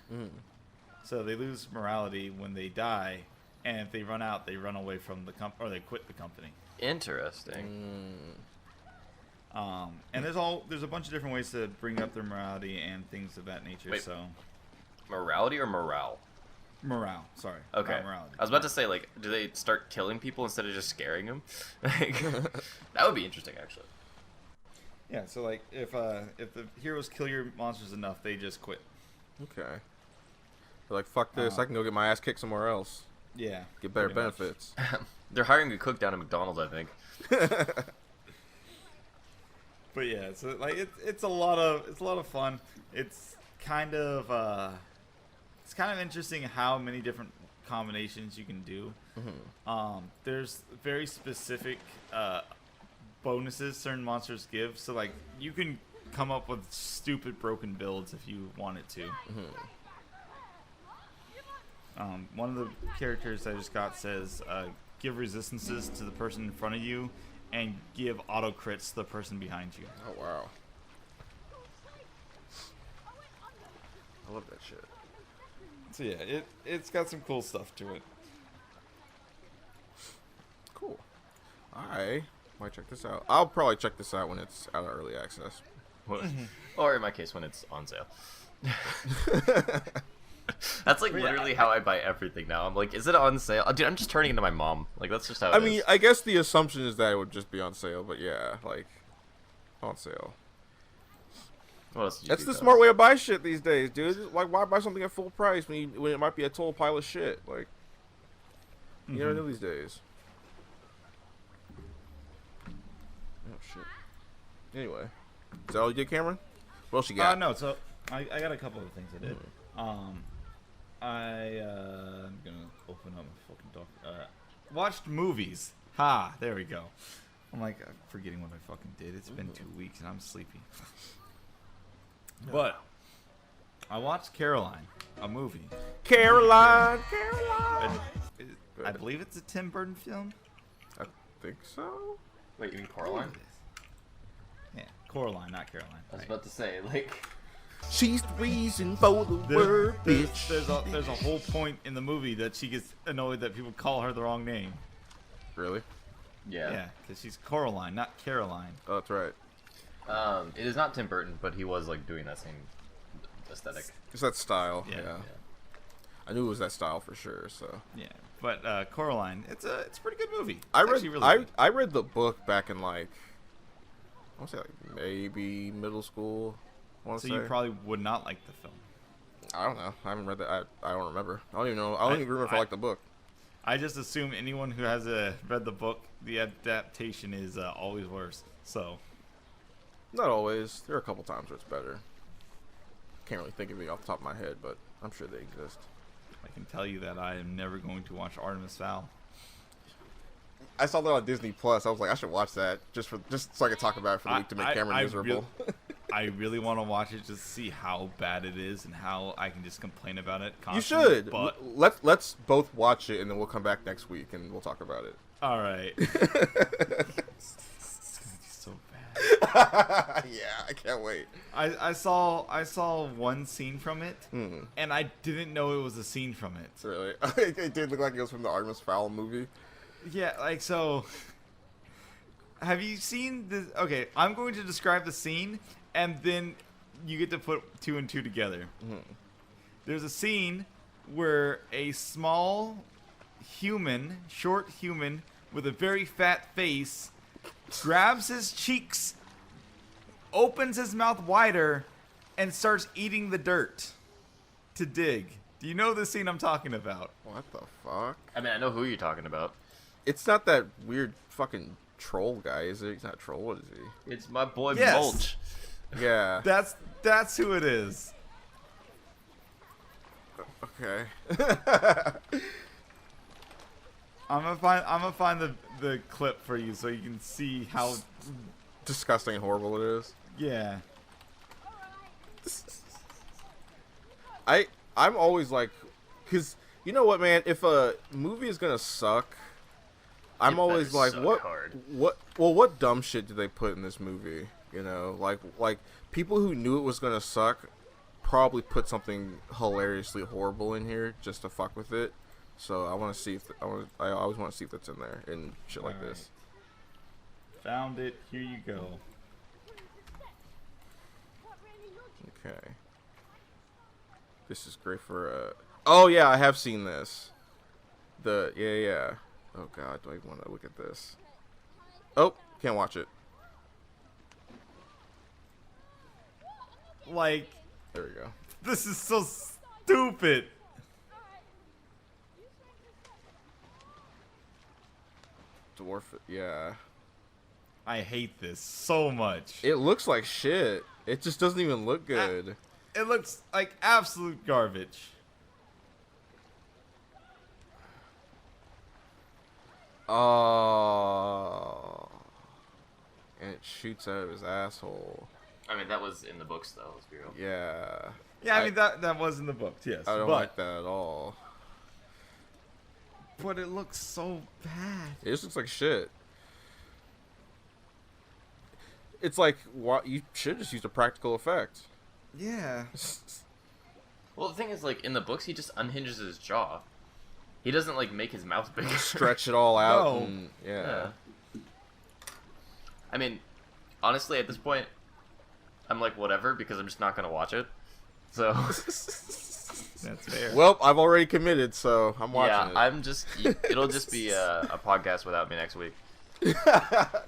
So they lose morality when they die, and if they run out, they run away from the or they quit the company. Interesting. And there's a bunch of different ways to bring up their morality and things of that nature. Wait. So Morality or morale? morale, sorry. Okay. Not morality. I was about to say, like, do they start killing people instead of just scaring them? Like, that would be interesting, actually. Yeah, so like if the heroes kill your monsters enough, they just quit. Okay. They're like, fuck this, I can go get my ass kicked somewhere else. Yeah. Get better pretty much. benefits. They're hiring a cook down at McDonald's, I think. But yeah, so like it's a lot of fun. It's kind of interesting how many different combinations you can do. Mm-hmm. There's very specific bonuses certain monsters give. So like you can come up with stupid broken builds if you wanted to. Mm-hmm. One of the characters I just got says give resistances to the person in front of you and give auto crits to the person behind you. Oh, wow. I love that shit. So yeah, it's got some cool stuff to it. Cool. I might check this out. I'll probably check this out when it's out of early access. Or in my case, when it's on sale. That's like literally how I buy everything now. I'm like, is it on sale? Dude, I'm just turning into my mom. Like, that's just how it I is. mean, I guess the assumption is that it would just be on sale, but yeah, like, on sale. What else did you That's do, the Thomas? smart way to buy shit these days, dude. Like, why buy something at full price when it might be a total pile of shit? Like, you never know these days. Oh, shit. Anyway. Is that all you did, Cameron? What else you got? No, so I got a couple of things I did. I'm gonna open up my fucking doc. Watched movies. Ha, there we go. I'm like, I'm forgetting what I fucking did. It's been 2 weeks and I'm sleepy. But I watched Caroline, a movie. Caroline. I believe it's a Tim Burton film. I think so. Wait, you mean Coraline? Yeah, Coraline, not Caroline. I was about to say, like... She's the reason for the word, bitch. There's a whole point in the movie that she gets annoyed that people call her the wrong name. Really? Yeah. Yeah, because she's Coraline, not Caroline. Oh, that's right. It is not Tim Burton, but he was, like, doing that same aesthetic. It's that style. Yeah. Yeah. I knew it was that style for sure. So. Yeah, but Coraline, it's a pretty good movie. I It's read actually really good. I read the book back in like I want to say like maybe middle school. I want So to say. you probably would not like the film. I don't know. I haven't read that. I don't remember. I don't even know. I don't even remember if I like the book. I just assume anyone who has read the book, the adaptation is always worse. So Not always. There are a couple times where it's better. Can't really think of it off the top of my head, but I'm sure they exist. I can tell you that I am never going to watch Artemis Fowl. I saw that on Disney Plus. I was like, I should watch that just so I could talk about it for the week to make Cameron miserable. I really want to watch it just to see how bad it is and how I can just complain about it You constantly. should. But Let's both watch it and then we'll come back next week and we'll talk about it. all right. It's gonna be so bad. Yeah, I can't wait. I saw one scene from it, Hmm. and I didn't know it was a scene from it. Really, it did look like it was from the Artemis Fowl movie. Yeah, like so. Have you seen this? Okay, I'm going to describe the scene, and then you get to put two and two together. There's a scene where a small human, short human with a very fat face, grabs his cheeks, opens his mouth wider, and starts eating the dirt to dig. Do you know the scene I'm talking about? What the fuck? I mean, I know who you're talking about. It's not that weird fucking troll guy, is it? He's not a troll. What is he? It's my boy Yes. Mulch. Yeah. That's who it is. Okay. I'm gonna find the clip for you so you can see how. Disgusting and horrible it is. Yeah. I'm always like, cause you know what, man? If a movie is gonna suck, I'm It always better like, suck hard. what dumb shit did they put in this movie? You know, like people who knew it was gonna suck probably put something hilariously horrible in here just to fuck with it. So I want to see if I always want to see if that's in there and shit like Alright. this. Found it. Here you go. Okay. This is great for Oh yeah, I have seen this. Yeah. Oh god, do I want to look at this? Oh, can't watch it. Like, There we go. this is so stupid. Dwarf. Yeah. I hate this so much. It looks like shit. It just doesn't even look good. It looks like absolute garbage. Oh. And it shoots out of his asshole. I mean, that was in the books, though. Let's be real. Yeah. Yeah, I mean that was in the book, yes. I don't but, like that at all. But it looks so bad. It just looks like shit. It's like, what, you should just use a practical effect. Yeah. Well, the thing is, like, in the books, he just unhinges his jaw. He doesn't, like, make his mouth bigger. Stretch it all out. No. And, yeah. I mean, honestly, at this point, I'm like, whatever, because I'm just not going to watch it. So, That's fair. Well, I've already committed, so I'm watching it'll just be a podcast without me next week. it.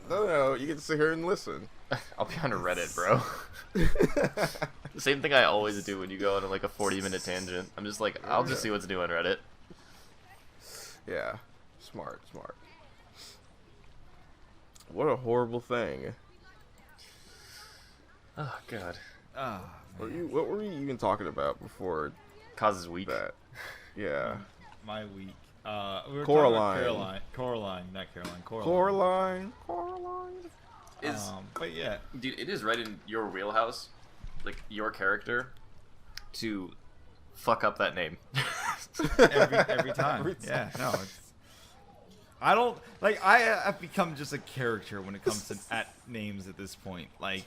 No, you get to sit here and listen. I'll be on Reddit, bro. The same thing I always do when you go on like a 40-minute tangent. I'm just like, I'll just see what's new on Reddit. Yeah. Smart. What a horrible thing. Oh, God. What were you even talking about before Causes week. that? Yeah. My week. We were Coraline. talking about Coraline, not Caroline. Coraline. But yeah. Dude, it is right in your wheelhouse, like your character, to fuck up that name. Every time. Yeah, no. I don't like. I've become just a character when it comes to names at this point. Like,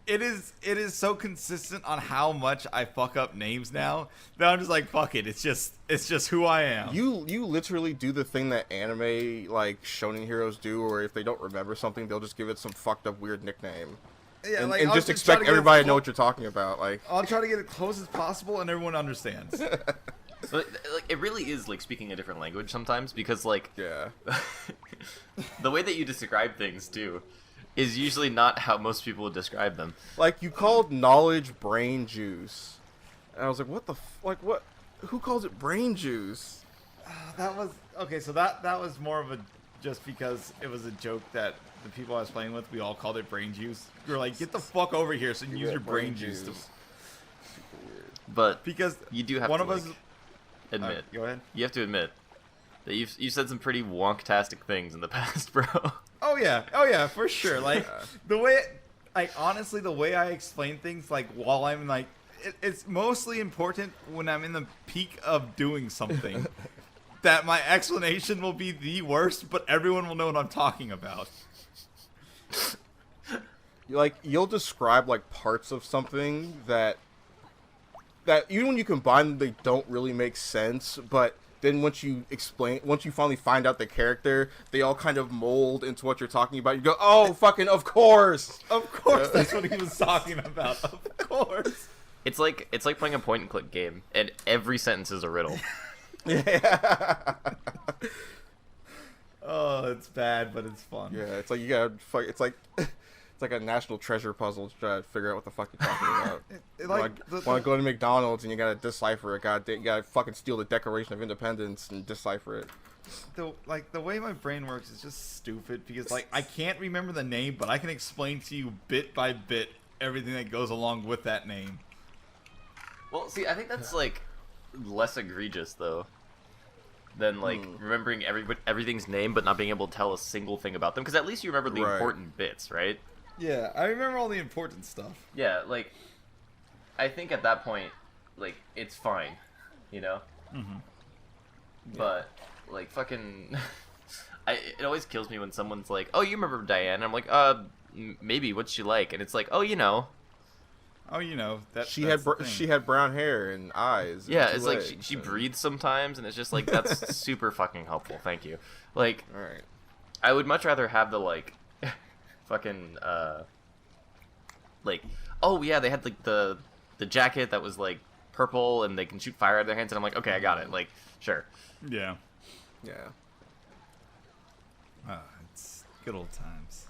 it is so consistent on how much I fuck up names now that I'm just like, fuck it. It's just who I am. You literally do the thing that anime like shonen heroes do, or if they don't remember something, they'll just give it some fucked up weird nickname. Yeah, And, like, and I'll just try expect to get everybody it to know what you're talking about. Like, I'll try to get it close as possible, and everyone understands. But, like, it really is like speaking a different language sometimes, because like yeah. the way that you describe things too is usually not how most people would describe them. Like, you called knowledge brain juice. And I was like, what the like, what? Who calls it brain juice? That was okay. So that was more of a just because it was a joke that the people I was playing with, we all called it brain juice. We were like, get the fuck over here, so you can use your brain juice. But Because you do have one to of us admit. go ahead. You have to admit that you've said some pretty wonktastic things in the past, bro. Oh yeah, for sure. Like Yeah. the way, like honestly, the way I explain things, like while I'm like, it's mostly important when I'm in the peak of doing something. That my explanation will be the worst, but everyone will know what I'm talking about. Like, you'll describe like parts of something that even when you combine them, they don't really make sense, but then once you finally find out the character, they all kind of mold into what you're talking about. You go, oh, fucking of course. Of course, that's what he was talking about. Of course. It's like playing a point and click game, and every sentence is a riddle. Yeah. Oh, it's bad, but it's fun. Yeah, it's like you gotta fuck. It's like a national treasure puzzle to try to figure out what the fuck you're talking about. Want to go to McDonald's and you gotta decipher it. You gotta fucking steal the Declaration of Independence and decipher it. The way my brain works is just stupid because like I can't remember the name, but I can explain to you bit by bit everything that goes along with that name. Well, see, I think that's like less egregious though than like remembering everything's name but not being able to tell a single thing about them, because at least you remember the Right. important bits, right? Yeah, I remember all the important stuff. Yeah, like I think at that point, like it's fine, you know. But like fucking, it always kills me when someone's like, "Oh, you remember Diane?" And I'm like, maybe. What's she like?" And it's like, "Oh, you know." Oh, you know that She that's had the thing. she had brown hair and eyes. Yeah, and it's two like legs, she and- breathes sometimes, and it's just like that's super fucking helpful. Thank you. Like, All right. I would much rather have the like, fucking like, oh yeah, they had like the jacket that was like purple, and they can shoot fire out of their hands, and I'm like, okay, I got it. Like, sure. Yeah. Yeah. It's good old times.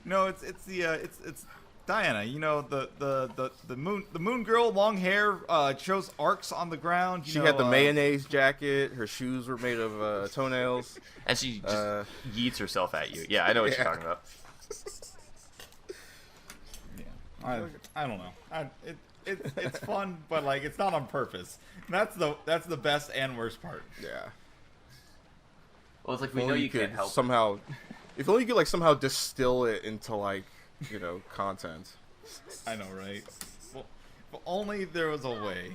No, it's Diana. You know the moon girl, long hair, shows arcs on the ground. She had the mayonnaise jacket. Her shoes were made of toenails. And she just yeets herself at you. Yeah, I know what Yeah. you're talking about. Yeah, I don't know. It's fun, but like it's not on purpose. And that's the best and worst part. Yeah. Well, it's like If we know only you can't could help. somehow. If only you could like somehow distill it into like content. I know, right? Well, if only there was a way.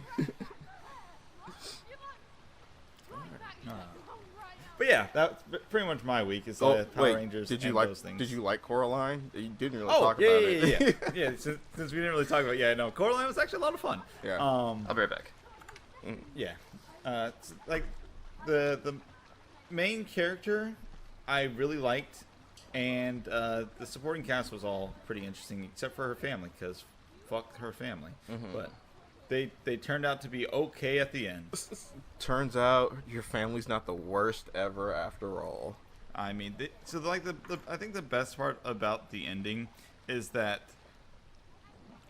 But yeah, that's pretty much my week. Is Oh Power wait, Rangers did you and like those things. did you like Coraline? You didn't really Oh, talk yeah, about yeah, it. yeah, yeah. Since we didn't really talk about, no, Coraline was actually a lot of fun. Yeah. I'll be right back. Yeah, it's like the main character I really liked, and the supporting cast was all pretty interesting, except for her family, because fuck her family. But they turned out to be okay at the end. Turns out your family's not the worst ever after all. I mean, I think the best part about the ending is that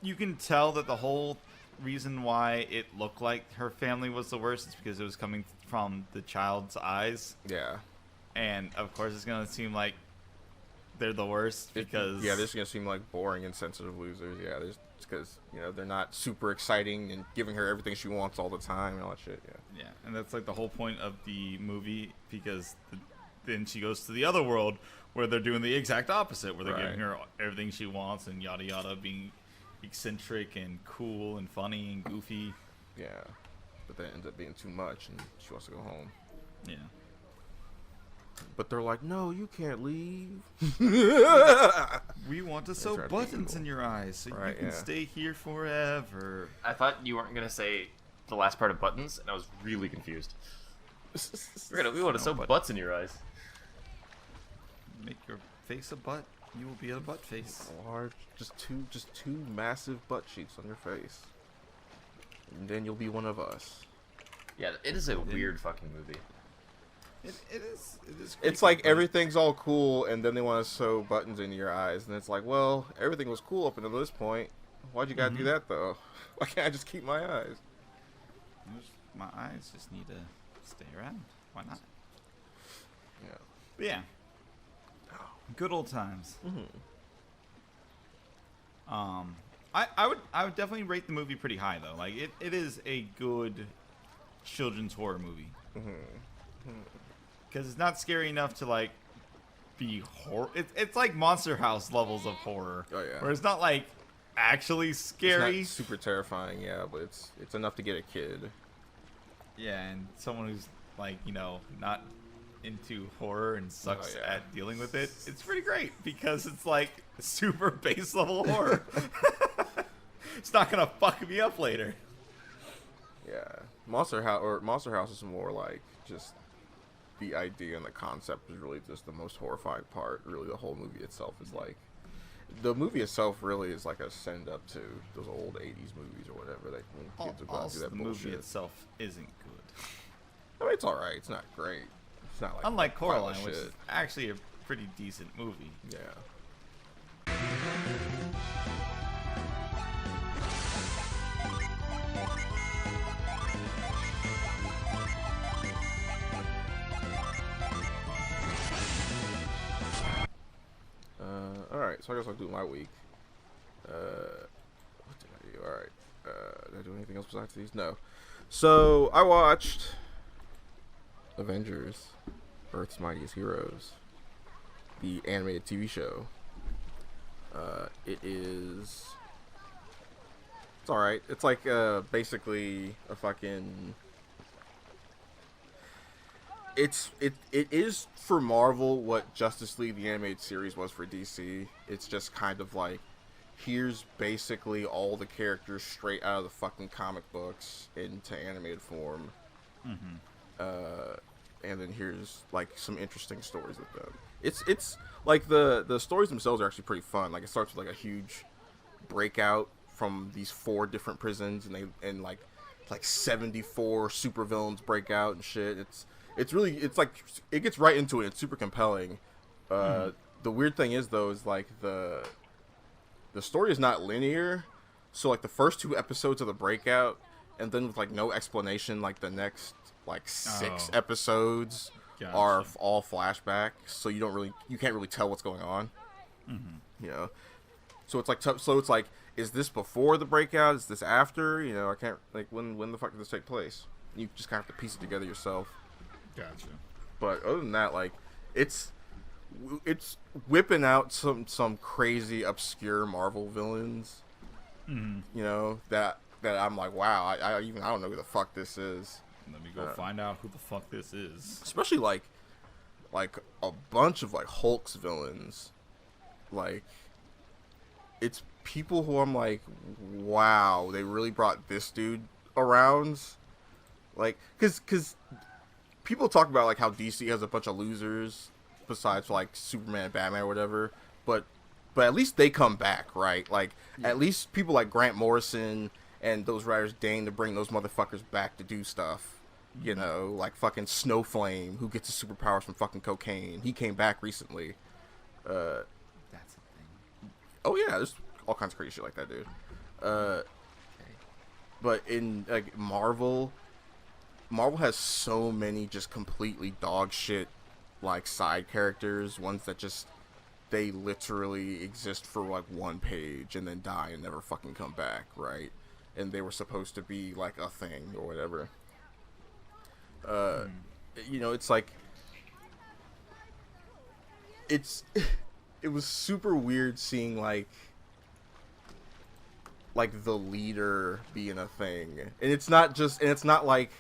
you can tell that the whole reason why it looked like her family was the worst is because it was coming from the child's eyes, Yeah. and of course it's gonna seem like they're the worst because they're just gonna seem like boring, insensitive losers. Yeah, because they're not super exciting and giving her everything she wants all the time and all that shit. Yeah. yeah, and that's like the whole point of the movie because then she goes to the other world where they're doing the exact opposite, where they're Right. giving her everything she wants and yada yada, being eccentric and cool and funny and goofy. Yeah. But that ends up being too much, and she wants to go home. Yeah. But they're like, no, you can't leave. We want to sew trying to be buttons cool. in your eyes so Right, you can yeah. stay here forever. I thought you weren't gonna say the last part of buttons, and I was really confused. We want to sew butts in your eyes. Make your face a butt, you will be a butt face. Large, just two massive butt cheeks on your face, and then you'll be one of us. Yeah, it is a weird fucking movie. It is. It's creepy, like but- everything's all cool, and then they want to sew buttons into your eyes, and it's like, well, everything was cool up until this point. Why'd you gotta do that though? Why can't I just keep my eyes? My eyes just need to stay around. Why not? Yeah. But yeah. Good old times. I would definitely rate the movie pretty high though. Like it is a good children's horror movie. Because it's not scary enough to like be horror. It's like Monster House levels of horror. Oh, yeah. Where it's not like actually scary. It's not super terrifying, yeah, but it's enough to get a kid. Yeah, and someone who's like not into horror and sucks yeah. at dealing with it, it's pretty great because it's like super base level horror. It's not gonna fuck me up later. Yeah, Monster House is more like just the idea and the concept is really just the most horrifying part. Really, the whole movie itself is like the movie itself really is like a send up to those old '80s movies or whatever that when kids would go out and do Also, that the movie bullshit. itself isn't good. I mean, it's all right. It's not great. It's not like Unlike pile of Coraline, which shit. is actually a pretty decent movie. Yeah. Alright, so I guess I'll do my week. What did I do? Alright. Did I do anything else besides these? No. So, I watched Avengers, Earth's Mightiest Heroes, the animated TV show. It's alright. It's like basically a fucking... It is for Marvel what Justice League the animated series was for DC. It's just kind of like here's basically all the characters straight out of the fucking comic books into animated form. And then here's like some interesting stories with them. It's like the stories themselves are actually pretty fun. Like it starts with like a huge breakout from these 4 different prisons, and like 74 supervillains break out and shit. It's really, it's like, it gets right into it. It's super compelling. The weird thing is though, is like the story is not linear. So like the first 2 episodes of the breakout, and then with like no explanation, like the next like 6 episodes are all flashbacks. So you can't really tell what's going on. You know, so it's like is this before the breakout? Is this after? You know, I can't, like, when the fuck did this take place? You just kind of have to piece it together yourself. Gotcha. But other than that, like, it's whipping out some crazy obscure Marvel villains. You know, that I'm like, wow, I don't know who the fuck this is. Let me go find out who the fuck this is. Especially like a bunch of like Hulk's villains. Like, it's people who I'm like, wow, they really brought this dude around. Like, cause people talk about like how DC has a bunch of losers besides like Superman and Batman or whatever, but at least they come back, right? Like, at least people like Grant Morrison and those writers deign to bring those motherfuckers back to do stuff. You know, like fucking Snowflame, who gets his superpowers from fucking cocaine. He came back recently. That's a thing. Oh yeah, there's all kinds of crazy shit like that, dude. But in like Marvel has so many just completely dog shit like side characters, ones that just they literally exist for like 1 page and then die and never fucking come back, right? And they were supposed to be like a thing or whatever. You know, it's like it was super weird seeing like the leader being a thing, and it's not like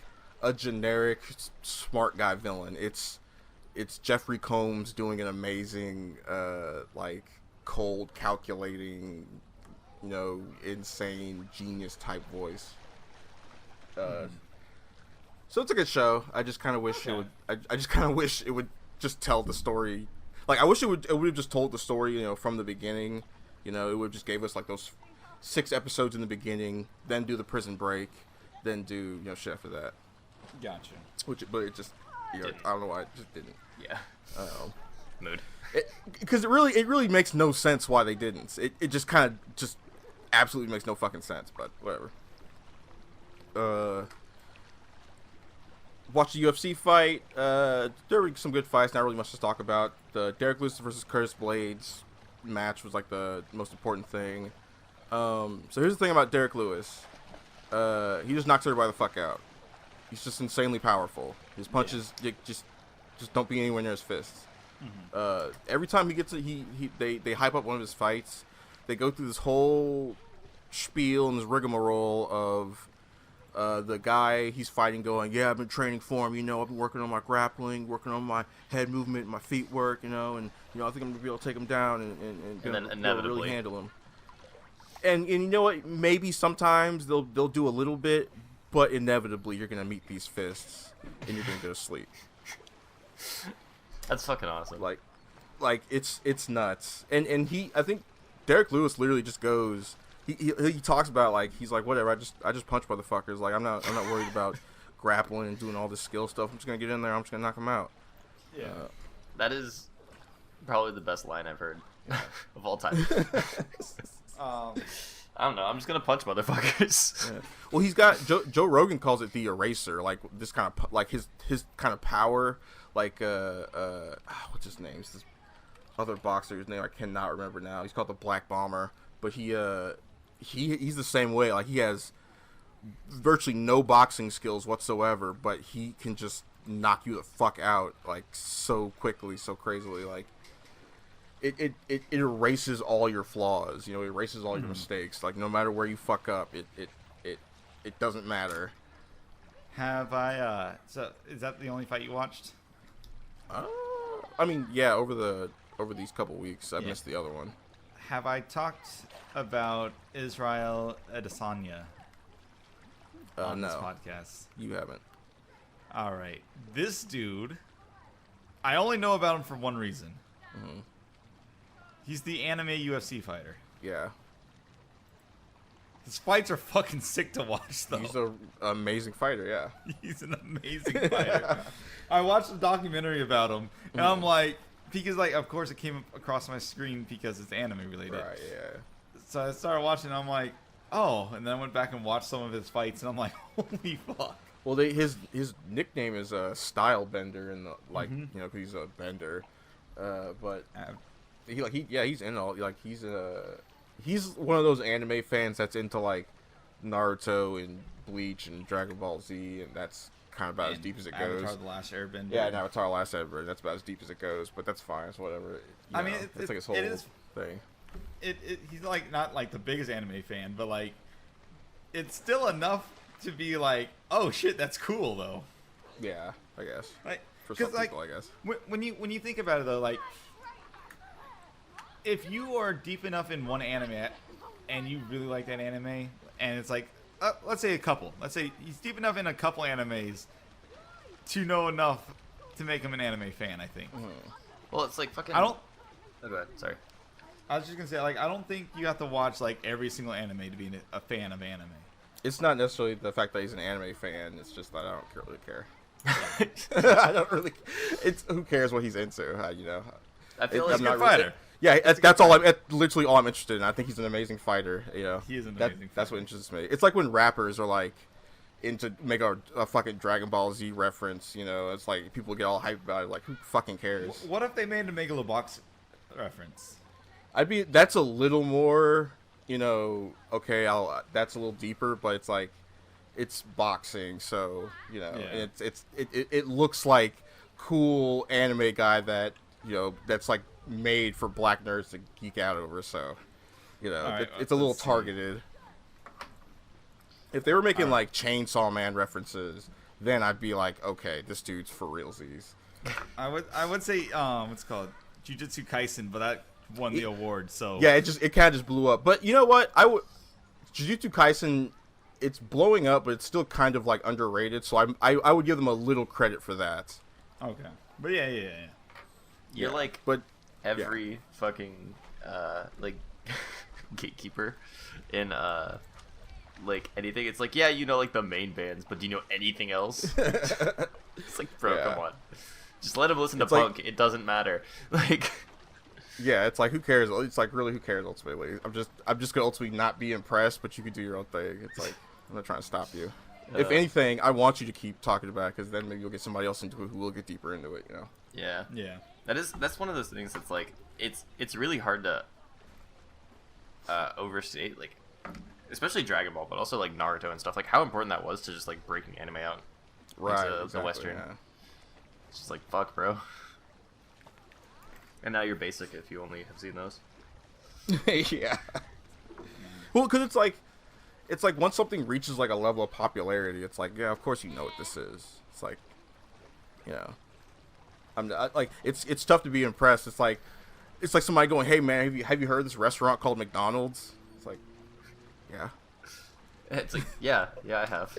a generic smart guy villain. It's Jeffrey Combs doing an amazing like cold calculating, you know, insane genius type voice. So it's a good show. I just kind of wish it would. I just kind of wish it would just tell the story. Like, I wish it would have just told the story, you know, from the beginning. You know, it would just gave us like those 6 episodes in the beginning, then do the prison break, then do, you know, shit after that. Gotcha. But it just, you know, I don't know why it just didn't. Yeah. Mood. Because it really makes no sense why they didn't. It just kind of just absolutely makes no fucking sense. But whatever. Watch the UFC fight. There were some good fights. Not really much to talk about. The Derek Lewis versus Curtis Blades match was like the most important thing. So here's the thing about Derek Lewis. He just knocks everybody the fuck out. He's just insanely powerful. His punches just don't be anywhere near his fists. Every time he gets they hype up one of his fights. They go through this whole spiel and this rigmarole of the guy he's fighting going, yeah, I've been training for him, you know, I've been working on my grappling, working on my head movement, my feet work, you know, and, you know, I think I'm going to be able to take him down and then inevitably really handle him. And you know what, maybe sometimes they'll do a little bit, but inevitably you're going to meet these fists and you're going to go to sleep. That's fucking awesome. Like it's nuts. And I think Derek Lewis literally just goes, he talks about, like, he's like, whatever, I just punch motherfuckers. Like, I'm not worried about grappling and doing all this skill stuff. I'm just gonna get in there. I'm just gonna knock them out. Yeah, that is probably the best line I've heard of all time. I don't know. I'm just gonna punch motherfuckers. Yeah. Well, he's got Joe Rogan calls it the eraser. Like this kind of like his kind of power. Like what's his name? It's this other boxer's name I cannot remember now. He's called the Black Bomber. But he's the same way. Like, he has virtually no boxing skills whatsoever, but he can just knock you the fuck out, like, so quickly, so crazily. Like, it erases all your flaws, you know, it erases all your mistakes. Like, no matter where you fuck up, it doesn't matter. Have I so is that the only fight you watched? I mean, yeah, over these couple weeks I missed the other one. have I talked about Israel Adesanya on this No, podcast? you haven't. All right. This dude, I only know about him for one reason. Mhm. He's the anime UFC fighter. Yeah, His fights are fucking sick to watch, though. he's an amazing fighter. Yeah. He's an amazing fighter. I watched a documentary about him, and I'm like, because like, of course, it came across my screen because it's anime related. Right. Yeah. So I started watching, and I'm like, oh, and then I went back and watched some of his fights, and I'm like, holy fuck. Well, his nickname is Style Bender, and you know, 'cause he's a bender. But he's in all he's one of those anime fans that's into like Naruto and Bleach and Dragon Ball Z, and that's kind of about as deep as it goes. Avatar: The Last Airbender. Yeah, and Avatar: The Last Airbender. That's about as deep as it goes, but that's fine. It's whatever. I mean, it's like his whole thing. He's like not like the biggest anime fan, but like it's still enough to be like, oh shit, that's cool though. Yeah, I guess. Like, For some like, people, I guess. when you think about it though, like if you are deep enough in one anime and you really like that anime, and it's like let's say a couple. Let's say he's deep enough in a couple animes to know enough to make him an anime fan, I think. Well, it's like fucking. I don't. Oh, go ahead. Sorry. I was just gonna say, like, I don't think you have to watch like every single anime to be a fan of anime. It's not necessarily the fact that he's an anime fan. It's just that I don't really care. I don't really. It's who cares what he's into. You know. I feel I'm like not fighter. Really, yeah, that's all. Literally all I'm interested in. I think he's an amazing fighter. You know. He is an amazing fighter. That's what interests me. It's like when rappers are like into make a fucking Dragon Ball Z reference. You know, it's like people get all hyped about it. Like, who fucking cares? What if they made a Megalobox reference? That's a little more, you know, okay, that's a little deeper, but it's like, it's boxing, so, you know, Yeah. it looks like cool anime guy that, you know, that's like made for black nerds to geek out over, so, you know, Right, it's a little let's see. targeted. If they were making like Chainsaw Man references, then I'd be like, okay, this dude's for realsies. I would say what's it called Jujutsu Kaisen, but that won the award. So Yeah, it kind of just blew up. But you know what? Jujutsu Kaisen, it's blowing up, but it's still kind of like underrated. So I would give them a little credit for that. Okay, but yeah. you're Yeah, like but every fucking like gatekeeper in like anything. It's like, yeah, you know, like the main bands, but do you know anything else? It's like, bro, Yeah. come on, just let him listen to It's like- punk. It doesn't matter. Like, Yeah, it's like, who cares? It's like, really, who cares ultimately? I'm just gonna ultimately not be impressed, but you can do your own thing. It's like, I'm not trying to stop you. If anything, I want you to keep talking about it, because then maybe you'll get somebody else into it who will get deeper into it. You know? yeah. That's one of those things that's like, it's really hard to overstate, like, especially Dragon Ball, but also like Naruto and stuff, like how important that was to just like breaking anime out Right. into the Exactly, Western. yeah. It's just like, fuck, bro. And now you're basic if you only have seen those. Yeah. Well, because it's like once something reaches like a level of popularity, it's like, yeah, of course you know what this is. It's like, you know, like it's tough to be impressed. It's like somebody going, hey man, have you heard of this restaurant called McDonald's? It's like, yeah. It's like, yeah, I have.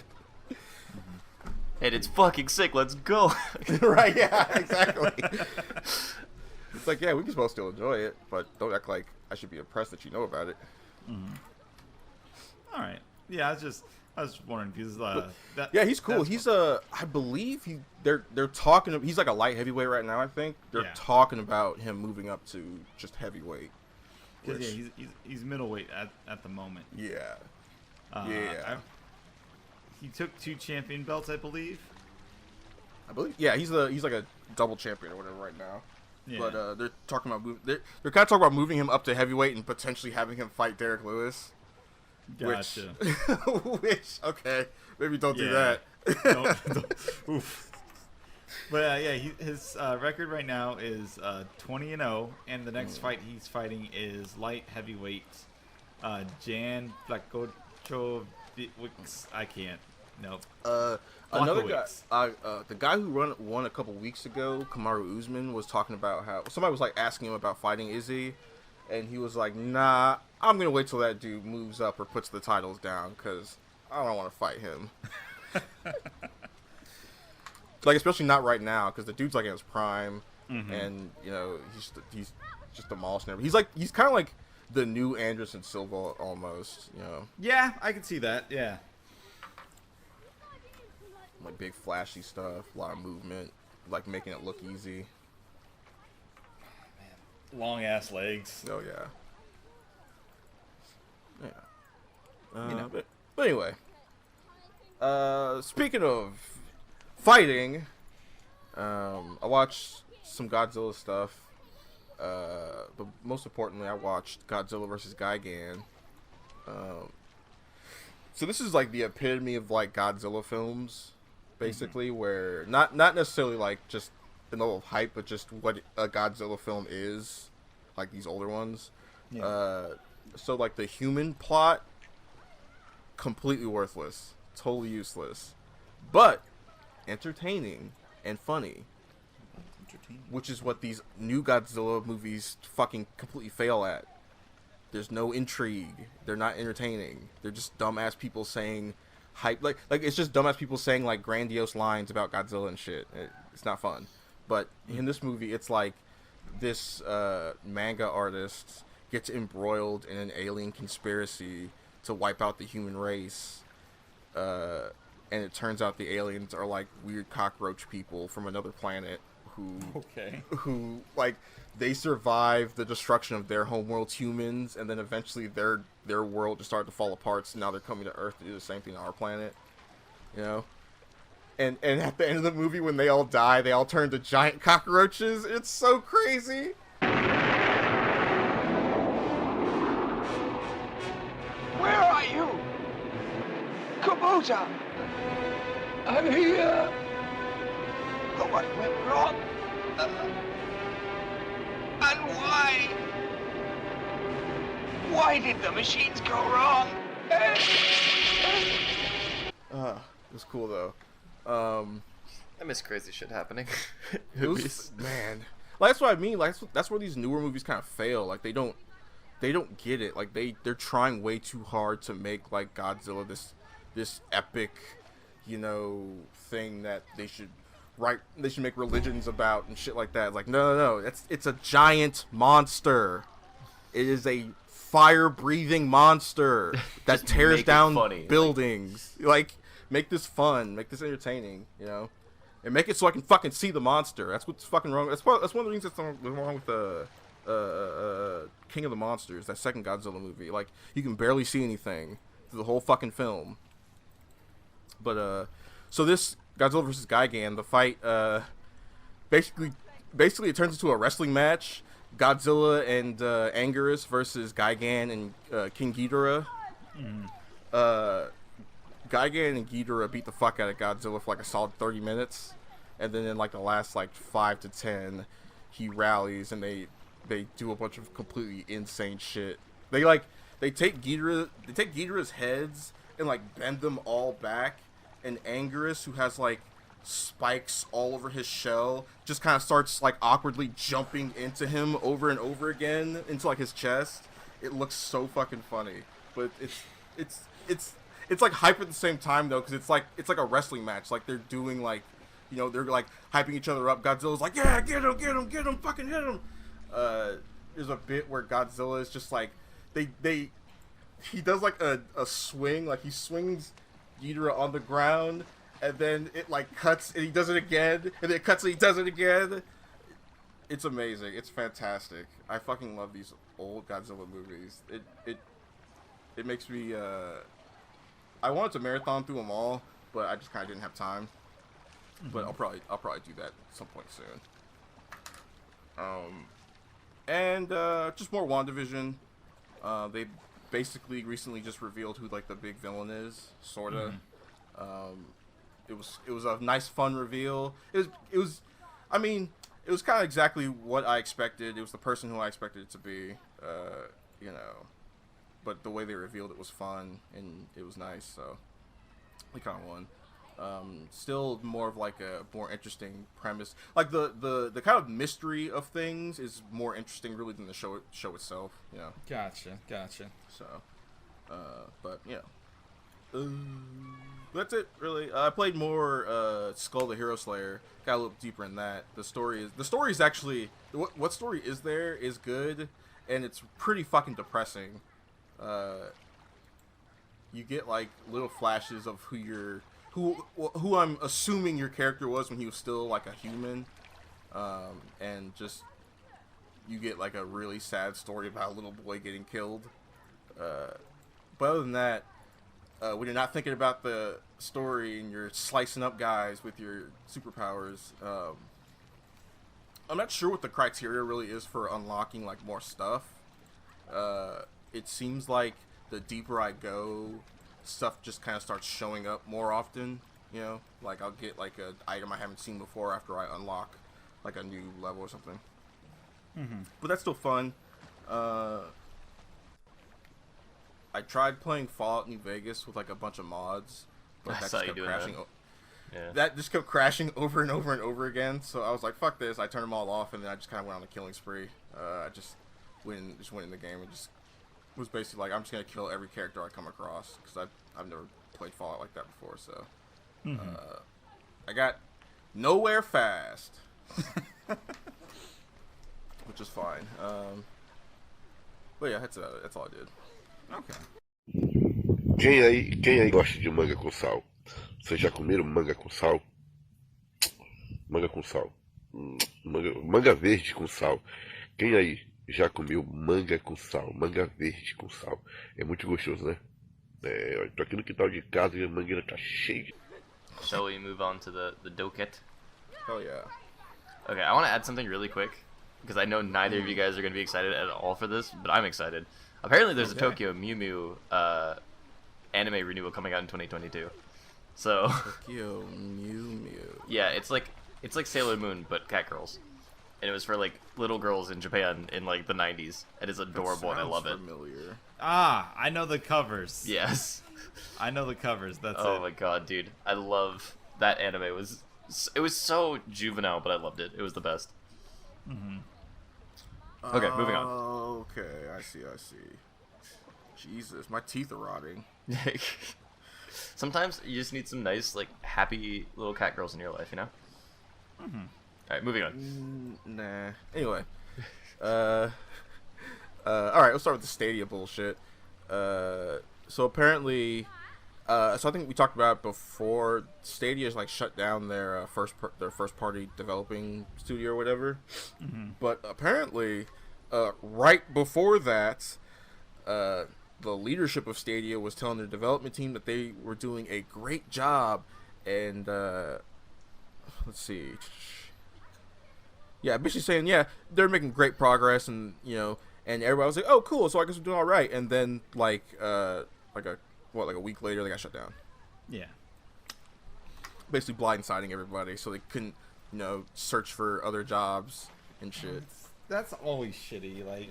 And it's fucking sick. Let's go. Right? Yeah, exactly. It's like, yeah, we can supposed to enjoy it, but don't act like I should be impressed that you know about it. All right. Yeah, I was just wondering because Yeah, he's cool. He's I believe they're talking. He's like a light heavyweight right now. I think they're talking about him moving up to just heavyweight. yeah, he's middleweight at the moment. Yeah. He took 2 champion belts, I believe. I believe. Yeah, he's like a double champion or whatever right now. Yeah. But they're talking about they're kind of talking about moving him up to heavyweight and potentially having him fight Derek Lewis. Gotcha. Which okay, maybe don't do Yeah. that. Don't. Oof. But yeah, his record right now is 20-0, and the next fight he's fighting is light heavyweight Jan Blachowicz. I can't. Nope. Another guy, Blachowicz. the guy who won a couple weeks ago, Kamaru Usman, was talking about how somebody was like asking him about fighting Izzy, and he was like, "Nah, I'm gonna wait till that dude moves up or puts the titles down, because I don't want to fight him." Like, especially not right now, because the dude's like in his prime, and you know he's just demolishing everything. He's kind of like the new Anderson Silva almost, you know. Yeah, I can see that. Yeah. Like big flashy stuff, a lot of movement, like making it look easy. Long ass legs. Oh yeah. Yeah. You know. But anyway. Speaking of fighting, I watched some Godzilla stuff. But most importantly, I watched Godzilla vs. Gigan. So this is like the epitome of like Godzilla films, basically, where not necessarily like just the level of hype, but just what a Godzilla film is, like these older ones. Yeah. So like the human plot, completely worthless, totally useless, but entertaining and funny. Which is what these new Godzilla movies fucking completely fail at. There's no intrigue. They're not entertaining. They're just dumbass people saying hype. Like it's just dumbass people saying like grandiose lines about Godzilla and shit. It's not fun. But in this movie, it's like this manga artist gets embroiled in an alien conspiracy to wipe out the human race. And it turns out the aliens are like weird cockroach people from another planet who like they survive the destruction of their homeworld's humans, and then eventually their world just started to fall apart, so now they're coming to Earth to do the same thing to our planet, you know. And at the end of the movie, when they all die, they all turn to giant cockroaches. It's so crazy. Where are you? Kubota! I'm here! What went wrong? And why? Why did the machines go wrong? It was cool though. I miss crazy shit happening. It was, man. Like, that's what I mean. Like that's where these newer movies kind of fail. Like they don't get it. Like they're trying way too hard to make like Godzilla this epic, you know, thing that they should make religions about and shit like that. Like no. It's a giant monster. It is a fire-breathing monster that tears down buildings. Like, make this fun, make this entertaining, you know, and make it so I can fucking see the monster. That's what's fucking wrong. That's one of the things that's wrong with the King of the Monsters, that second Godzilla movie. Like, you can barely see anything through the whole fucking film. But so this Godzilla vs. Gigan, the fight, basically it turns into a wrestling match. Godzilla and Anguirus versus Gigan and King Ghidorah. Gigan and Ghidorah beat the fuck out of Godzilla for like a solid 30 minutes, and then in like the last like 5 to 10, he rallies and they do a bunch of completely insane shit. They take Ghidorah's heads and like bend them all back, and Anguirus, who has like spikes all over his shell, just kind of starts like awkwardly jumping into him over and over again into like his chest. It looks so fucking funny, but it's like hype at the same time though, because it's like a wrestling match. Like they're doing like, you know, they're like hyping each other up. Godzilla's like, yeah, get him, fucking hit him. There's a bit where Godzilla is just like, he does like a swing, like he swings Ghidorah on the ground, and then it like cuts and he does it again, and then it cuts and he does it again. It's amazing. It's fantastic. I fucking love these old Godzilla movies. It makes me I wanted to marathon through them all, but I just kind of didn't have time. But I'll probably do that at some point soon. And just more WandaVision. They basically recently just revealed who like the big villain is, sorta. It was a nice, fun reveal. It was kind of exactly what I expected. It was the person who I expected it to be, you know. But the way they revealed it was fun and it was nice, so we kind of won. Still more of like a more interesting premise. Like the kind of mystery of things is more interesting really than the show itself. You know. Gotcha. So, but yeah. That's it, really. I played more Skull the Hero Slayer. Got a little deeper in that. The story is actually what story is there is good, and it's pretty fucking depressing. You get like little flashes of who I'm assuming your character was when he was still like a human, and just you get like a really sad story about a little boy getting killed. But other than that. When you're not thinking about the story and you're slicing up guys with your superpowers, I'm not sure what the criteria really is for unlocking like more stuff. It seems like the deeper I go, stuff just kind of starts showing up more often. You know, like I'll get like an item I haven't seen before after I unlock like a new level or something. But that's still fun. I tried playing Fallout New Vegas with like a bunch of mods, but that just kept crashing. That just kept crashing over and over and over again. So I was like, "Fuck this!" I turned them all off, and then I just kind of went on a killing spree. I just went in the game and just was basically like, "I'm just gonna kill every character I come across," because I've never played Fallout like that before. So I got nowhere fast, which is fine. But yeah, that's all I did. Okay. Quem aí gosta de manga com sal? Vocês já comeram manga com sal? Manga com sal. Manga verde com sal. Quem aí já comeu manga com sal? Manga verde com sal. É muito gostoso, né? Eu tô aqui no quintal de casa e a mangueira tá cheia. Shall we move on to the docket? Oh yeah. Okay, I want to add something really quick because I know neither of you guys are going to be excited at all for this, but I'm excited. Apparently, there's a Tokyo Mew Mew anime renewal coming out in 2022. So Tokyo Mew Mew. Yeah, it's like Sailor Moon but cat girls, and it was for like little girls in Japan in like the 90s. It is adorable and I love familiar. it. Ah, I know the covers. Yes, I know the covers. That's it. Oh my god, dude, I love that anime. It was so juvenile, but I loved it. It was the best. Okay, moving on. Okay, I see. Jesus, my teeth are rotting. Sometimes you just need some nice, like, happy little cat girls in your life, you know? Alright, moving on. Nah. Anyway. Alright, let's start with the Stadia bullshit. So apparently, so I think we talked about it before, Stadia's like shut down their first party developing studio or whatever. But apparently, right before that, the leadership of Stadia was telling their development team that they were doing a great job, and let's see, basically saying they're making great progress, and and everybody was like, oh cool, so I guess we're doing all right, and then like a week later they got shut down. Yeah. Basically blindsiding everybody so they couldn't search for other jobs and shit. That's always shitty. Like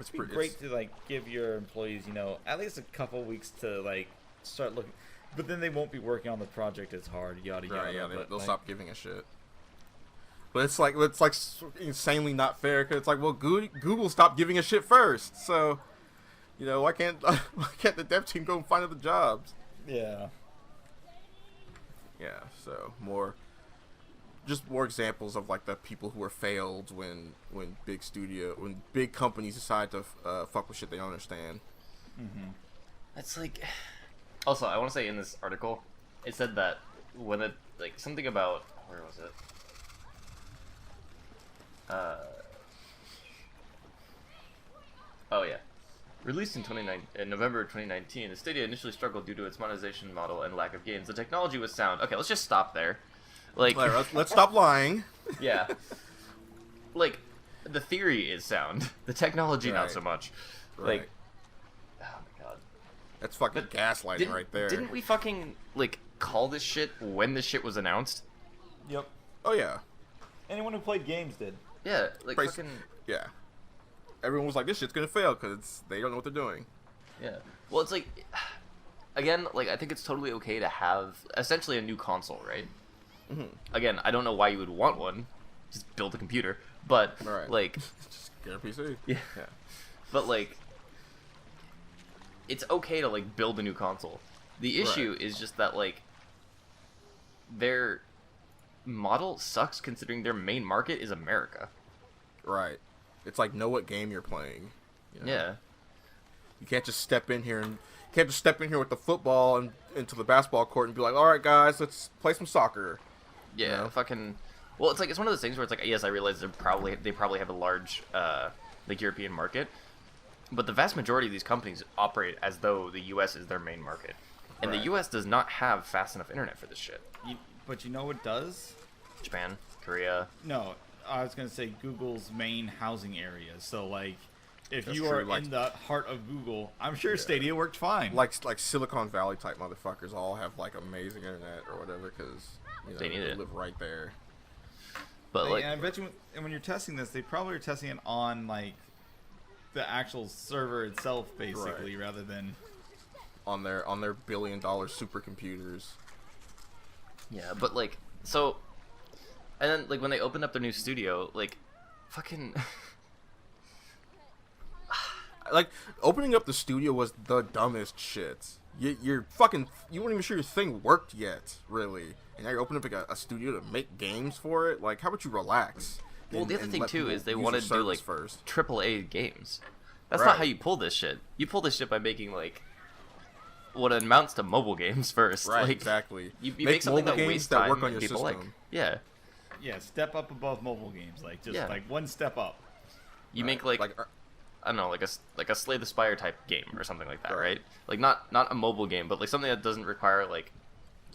It's great to like give your employees, at least a couple weeks to like start looking, but then they won't be working on the project as hard. Yada yada. Right, yeah, they'll stop giving a shit. But it's like insanely not fair because it's like, well, Google stopped giving a shit first, so why can't the dev team go and find other jobs? Yeah. Yeah. So more examples of like the people who are failed when big companies decide to fuck with shit they don't understand. It's like, also I want to say in this article it said that when it like something about, where was it, oh yeah, released in November 2019, the Stadia initially struggled due to its monetization model and lack of games. The technology was sound. Okay, let's just stop there. Like, let's stop lying. Yeah. Like, the theory is sound. The technology, not so much. Right. Like, oh my god. That's fucking gaslighting right there. Didn't we fucking, like, call this shit when this shit was announced? Yep. Oh, yeah. Anyone who played games did. Yeah, like, fucking... Yeah. Everyone was like, this shit's gonna fail because they don't know what they're doing. Yeah. Well, it's like... again, like, I think it's totally okay to have essentially a new console, right? Mm-hmm. Again, I don't know why you would want one. Just build a computer. But, Right. like... Just get a PC. Yeah. But, like, it's okay to, like, build a new console. The issue is just that, like, their model sucks considering their main market is America. Right. It's like, know what game you're playing. You know? Yeah. You can't just step in here with the football and into the basketball court and be like, all right, guys, let's play some soccer. Yeah, You know? fucking... Well, it's like, it's one of those things where it's like, yes, I realize they probably have a large, like, European market, but the vast majority of these companies operate as though the U.S. is their main market. And Right. the U.S. does not have fast enough internet for this shit. But you know what does? Japan, Korea... No, I was gonna say Google's main housing area. So like, if That's you true, are like- in the heart of Google, I'm sure Stadia worked fine. Like Silicon Valley type motherfuckers all have like amazing internet or whatever because They need it. live right there. But, like... and I bet you, when you're testing this, they probably are testing it on like the actual server itself, basically, rather than On their $1 billion supercomputers. Yeah, but, like, so... And then, like, when they opened up their new studio, like, fucking... Like, opening up the studio was the dumbest shit. You weren't even sure your thing worked yet, really. And now you're opening up like a studio to make games for it. Like, how about you relax? Well, the other thing, too, is they use wanted your to do, service like, first. AAA games. That's Right. not how you pull this shit. You pull this shit by making, like, what amounts to mobile games first. Right, like, exactly. You make something mobile that games wastes that time work on and your people system. like. Yeah. yeah, step up above mobile games, like just Yeah. like one step up. You Right. make, like I don't know, like a Slay the Spire type game or something like that, right? Like not a mobile game, but like something that doesn't require like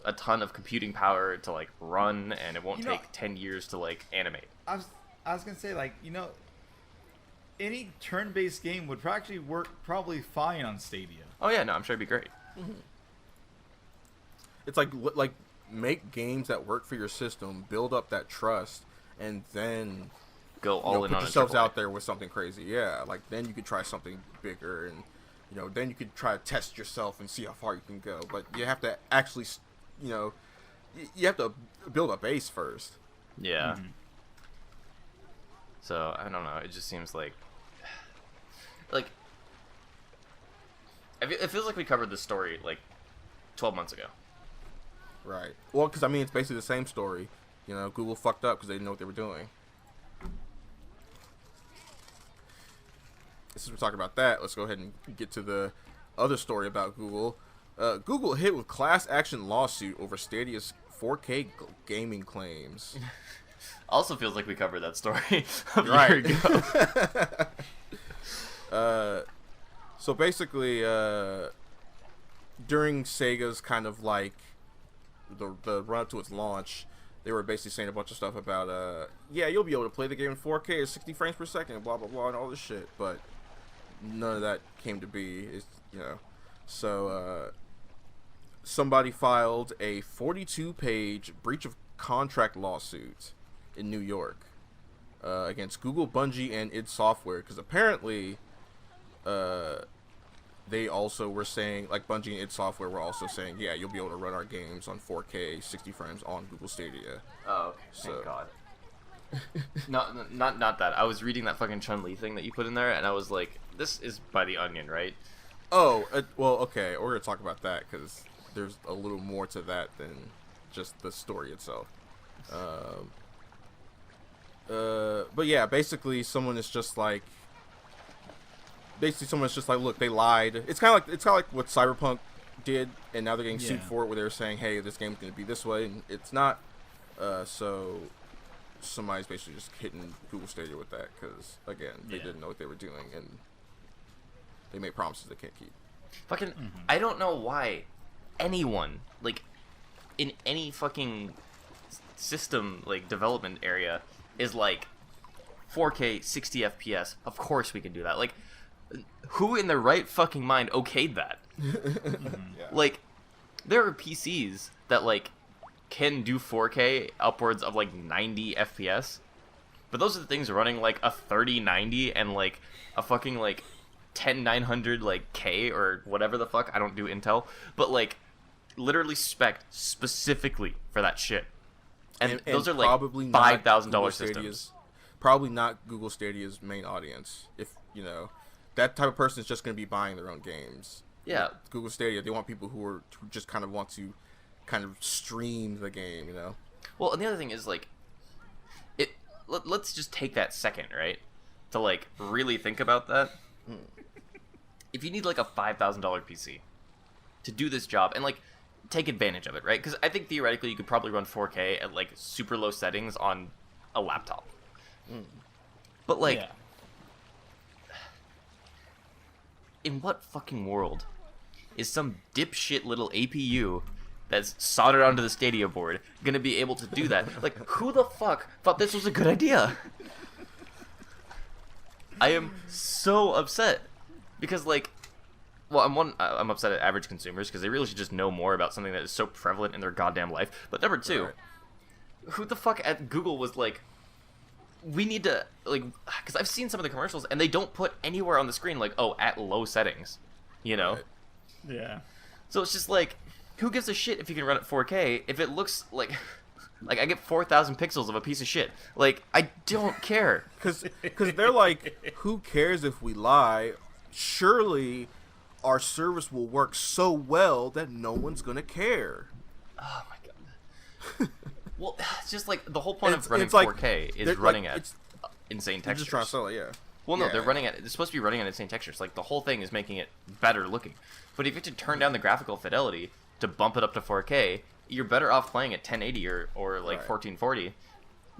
a ton of computing power to like run, and it won't You know- take 10 years to like animate. I was gonna say, like, any turn-based game would actually work probably fine on Stadia. Oh yeah, no, I'm sure it'd be great. It's like make games that work for your system, build up that trust, and then Go all in put on yourselves a AAA. out there with something crazy. Yeah, like then you could try something bigger, and then you could try to test yourself and see how far you can go. But you have to actually, you have to build a base first. Yeah. So I don't know. It just seems like it feels like we covered this story like 12 months ago. Right. Well, because I mean, it's basically the same story. Google fucked up because they didn't know what they were doing. Since we're talking about that, let's go ahead and get to the other story about Google. Google hit with class action lawsuit over Stadia's 4K gaming claims. Also feels like we covered that story a year Right. ago. So basically, during Sega's kind of like the run up to its launch, they were basically saying a bunch of stuff about, you'll be able to play the game in 4K at 60 frames per second, blah, blah, blah, and all this shit. But none of that came to be, So, somebody filed a 42-page breach of contract lawsuit in New York against Google, Bungie, and id Software, because apparently they also were saying, like Bungie and id Software were also saying, yeah, you'll be able to run our games on 4K 60 frames on Google Stadia. Oh, okay. So- Thank God. Not that. I was reading that fucking Chun-Li thing that you put in there, and I was like, this is by The Onion, right? Oh, well, okay, we're going to talk about that, because there's a little more to that than just the story itself. But yeah, basically someone's just like, look, they lied. It's kind of like what Cyberpunk did, and now they're getting sued for it, where they're saying, hey, this game's going to be this way, and it's not. So somebody's basically just hitting Google Stadia with that, because, again, they didn't know what they were doing, and they made promises they can't keep. Fucking, I don't know why anyone, like, in any fucking system, like, development area is like, 4K, 60 FPS, of course we can do that. Like, who in their right fucking mind okayed that? Like, there are PCs that, like, can do 4K upwards of, like, 90 FPS, but those are the things running, like, a 3090 and, like, a fucking, like, 10900 like K or whatever the fuck. I don't do Intel, but like literally spec specifically for that shit. And those are like $5,000 systems. Probably not Google Stadia's main audience. If you know, that type of person is just going to be buying their own games. Yeah, like Google Stadia, they want people who just kind of want to kind of stream the game, you know. Well, and the other thing is like, let's just take that second, right, to like really think about that. If you need like a $5,000 PC to do this job and like take advantage of it, right? Because I think theoretically you could probably run 4K at like super low settings on a laptop. But like, in what fucking world is some dipshit little APU that's soldered onto the Stadia board gonna be able to do that? Like, who the fuck thought this was a good idea? I am so upset because like, well, I'm upset at average consumers because they really should just know more about something that is so prevalent in their goddamn life. But number two, who the fuck at Google was like, we need to, like, because I've seen some of the commercials and they don't put anywhere on the screen like, oh, at low settings, you know? Right. Yeah. So it's just like, who gives a shit if you can run at 4K if it looks like I get 4,000 pixels of a piece of shit? Like, I don't care. Because they're like, who cares if we lie? Surely our service will work so well that no one's going to care. Oh my god. Well, it's just like the whole point of running like, 4K is running like, at insane they're textures. just trying to sell it, yeah. Well, no, Yeah. they're running at. It's supposed to be running at insane textures. Like the whole thing is making it better looking. But if you have to turn down the graphical fidelity to bump it up to 4K, you're better off playing at 1080 or like 1440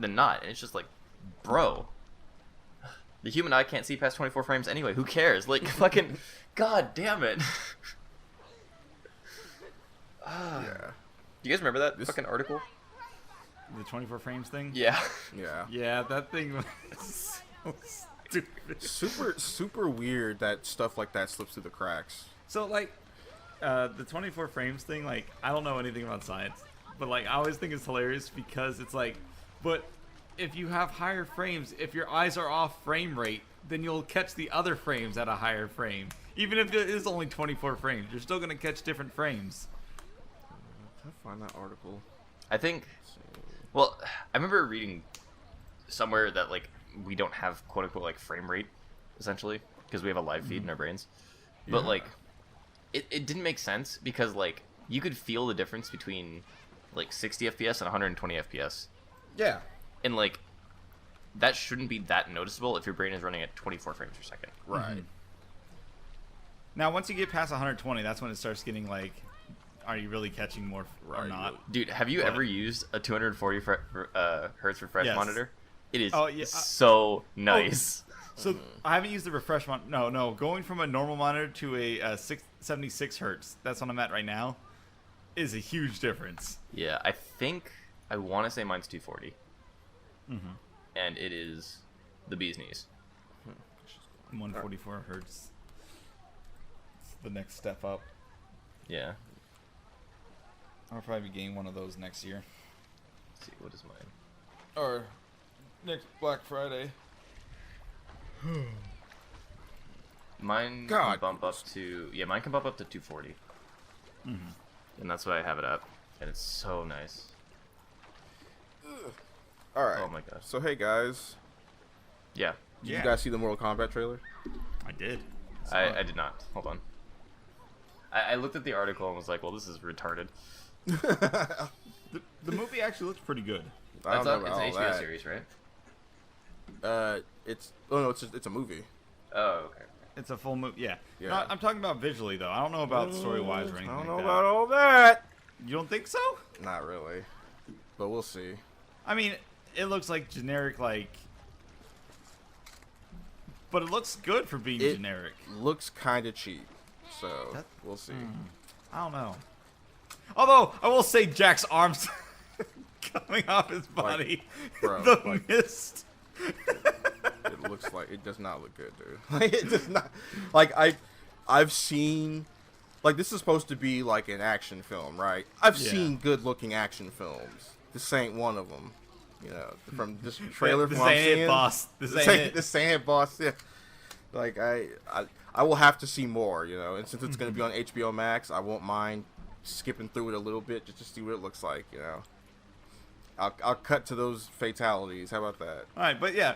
than not. And it's just like, bro, the human eye can't see past 24 frames anyway. Who cares? Like fucking, god damn it. Yeah. Do you guys remember that fucking article? The 24 frames thing? Yeah. Yeah. Yeah, that thing was so stupid. Super weird that stuff like that slips through the cracks. So, like, the 24 frames thing, like, I don't know anything about science, but, like, I always think it's hilarious because it's like, but if you have higher frames, if your eyes are off frame rate, then you'll catch the other frames at a higher frame. Even if it is only 24 frames, you're still going to catch different frames. Can I find that article? I think. Well, I remember reading somewhere that like we don't have quote unquote like frame rate, essentially, because we have a live feed in our brains. But like, it didn't make sense because like you could feel the difference between like 60 FPS and 120 FPS, Yeah. and like that shouldn't be that noticeable if your brain is running at 24 frames per second. Right. Now, once you get past 120, that's when it starts getting like, are you really catching more or Right. not? Dude, have you ever used a 240 hertz refresh Yes. monitor? It is Oh, yeah. so nice. So I haven't used the refresh monitor. No, going from a normal monitor to a 76 hertz, that's what I'm at right now, is a huge difference. Yeah, I want to say mine's 240. And it is the bee's knees. 144 hertz. It's the next step up. Yeah. I'll probably be getting one of those next year. Let's see, what is mine? Or next Black Friday. Mine God. can bump up to mine can bump up to 240. And that's why I have it up. And it's so nice. All right. Oh my gosh. So hey guys, Yeah. did you guys see the Mortal Kombat trailer? I did. I did not. Hold on. I looked at the article and was like, well, this is retarded. The movie actually looks pretty good. I don't know It's about an all HBO that. series, right? It's a movie. Oh, okay. It's a full movie. Yeah. Yeah. No, I'm talking about visually though. I don't know about story wise or anything. I don't like know that. about all that. You don't think so? Not really, but we'll see. I mean, it looks like generic, like, but it looks good for being It generic. looks kind of cheap, so That- we'll see. I don't know. Although I will say, Jack's arms coming off his body, bro, the like- mist. It looks like it does not look good, dude. Like it does not. Like I've seen, like this is supposed to be like an action film, right? I've Yeah. seen good-looking action films. This ain't one of them. You know, from this trailer This from what I'm ain't it, seeing, boss. This ain't it. This ain't it, boss. Yeah. Like I I will have to see more, you know. And since it's going to be on HBO Max, I won't mind skipping through it a little bit just to see what it looks like, you know. I'll cut to those fatalities. How about that? All right, but yeah,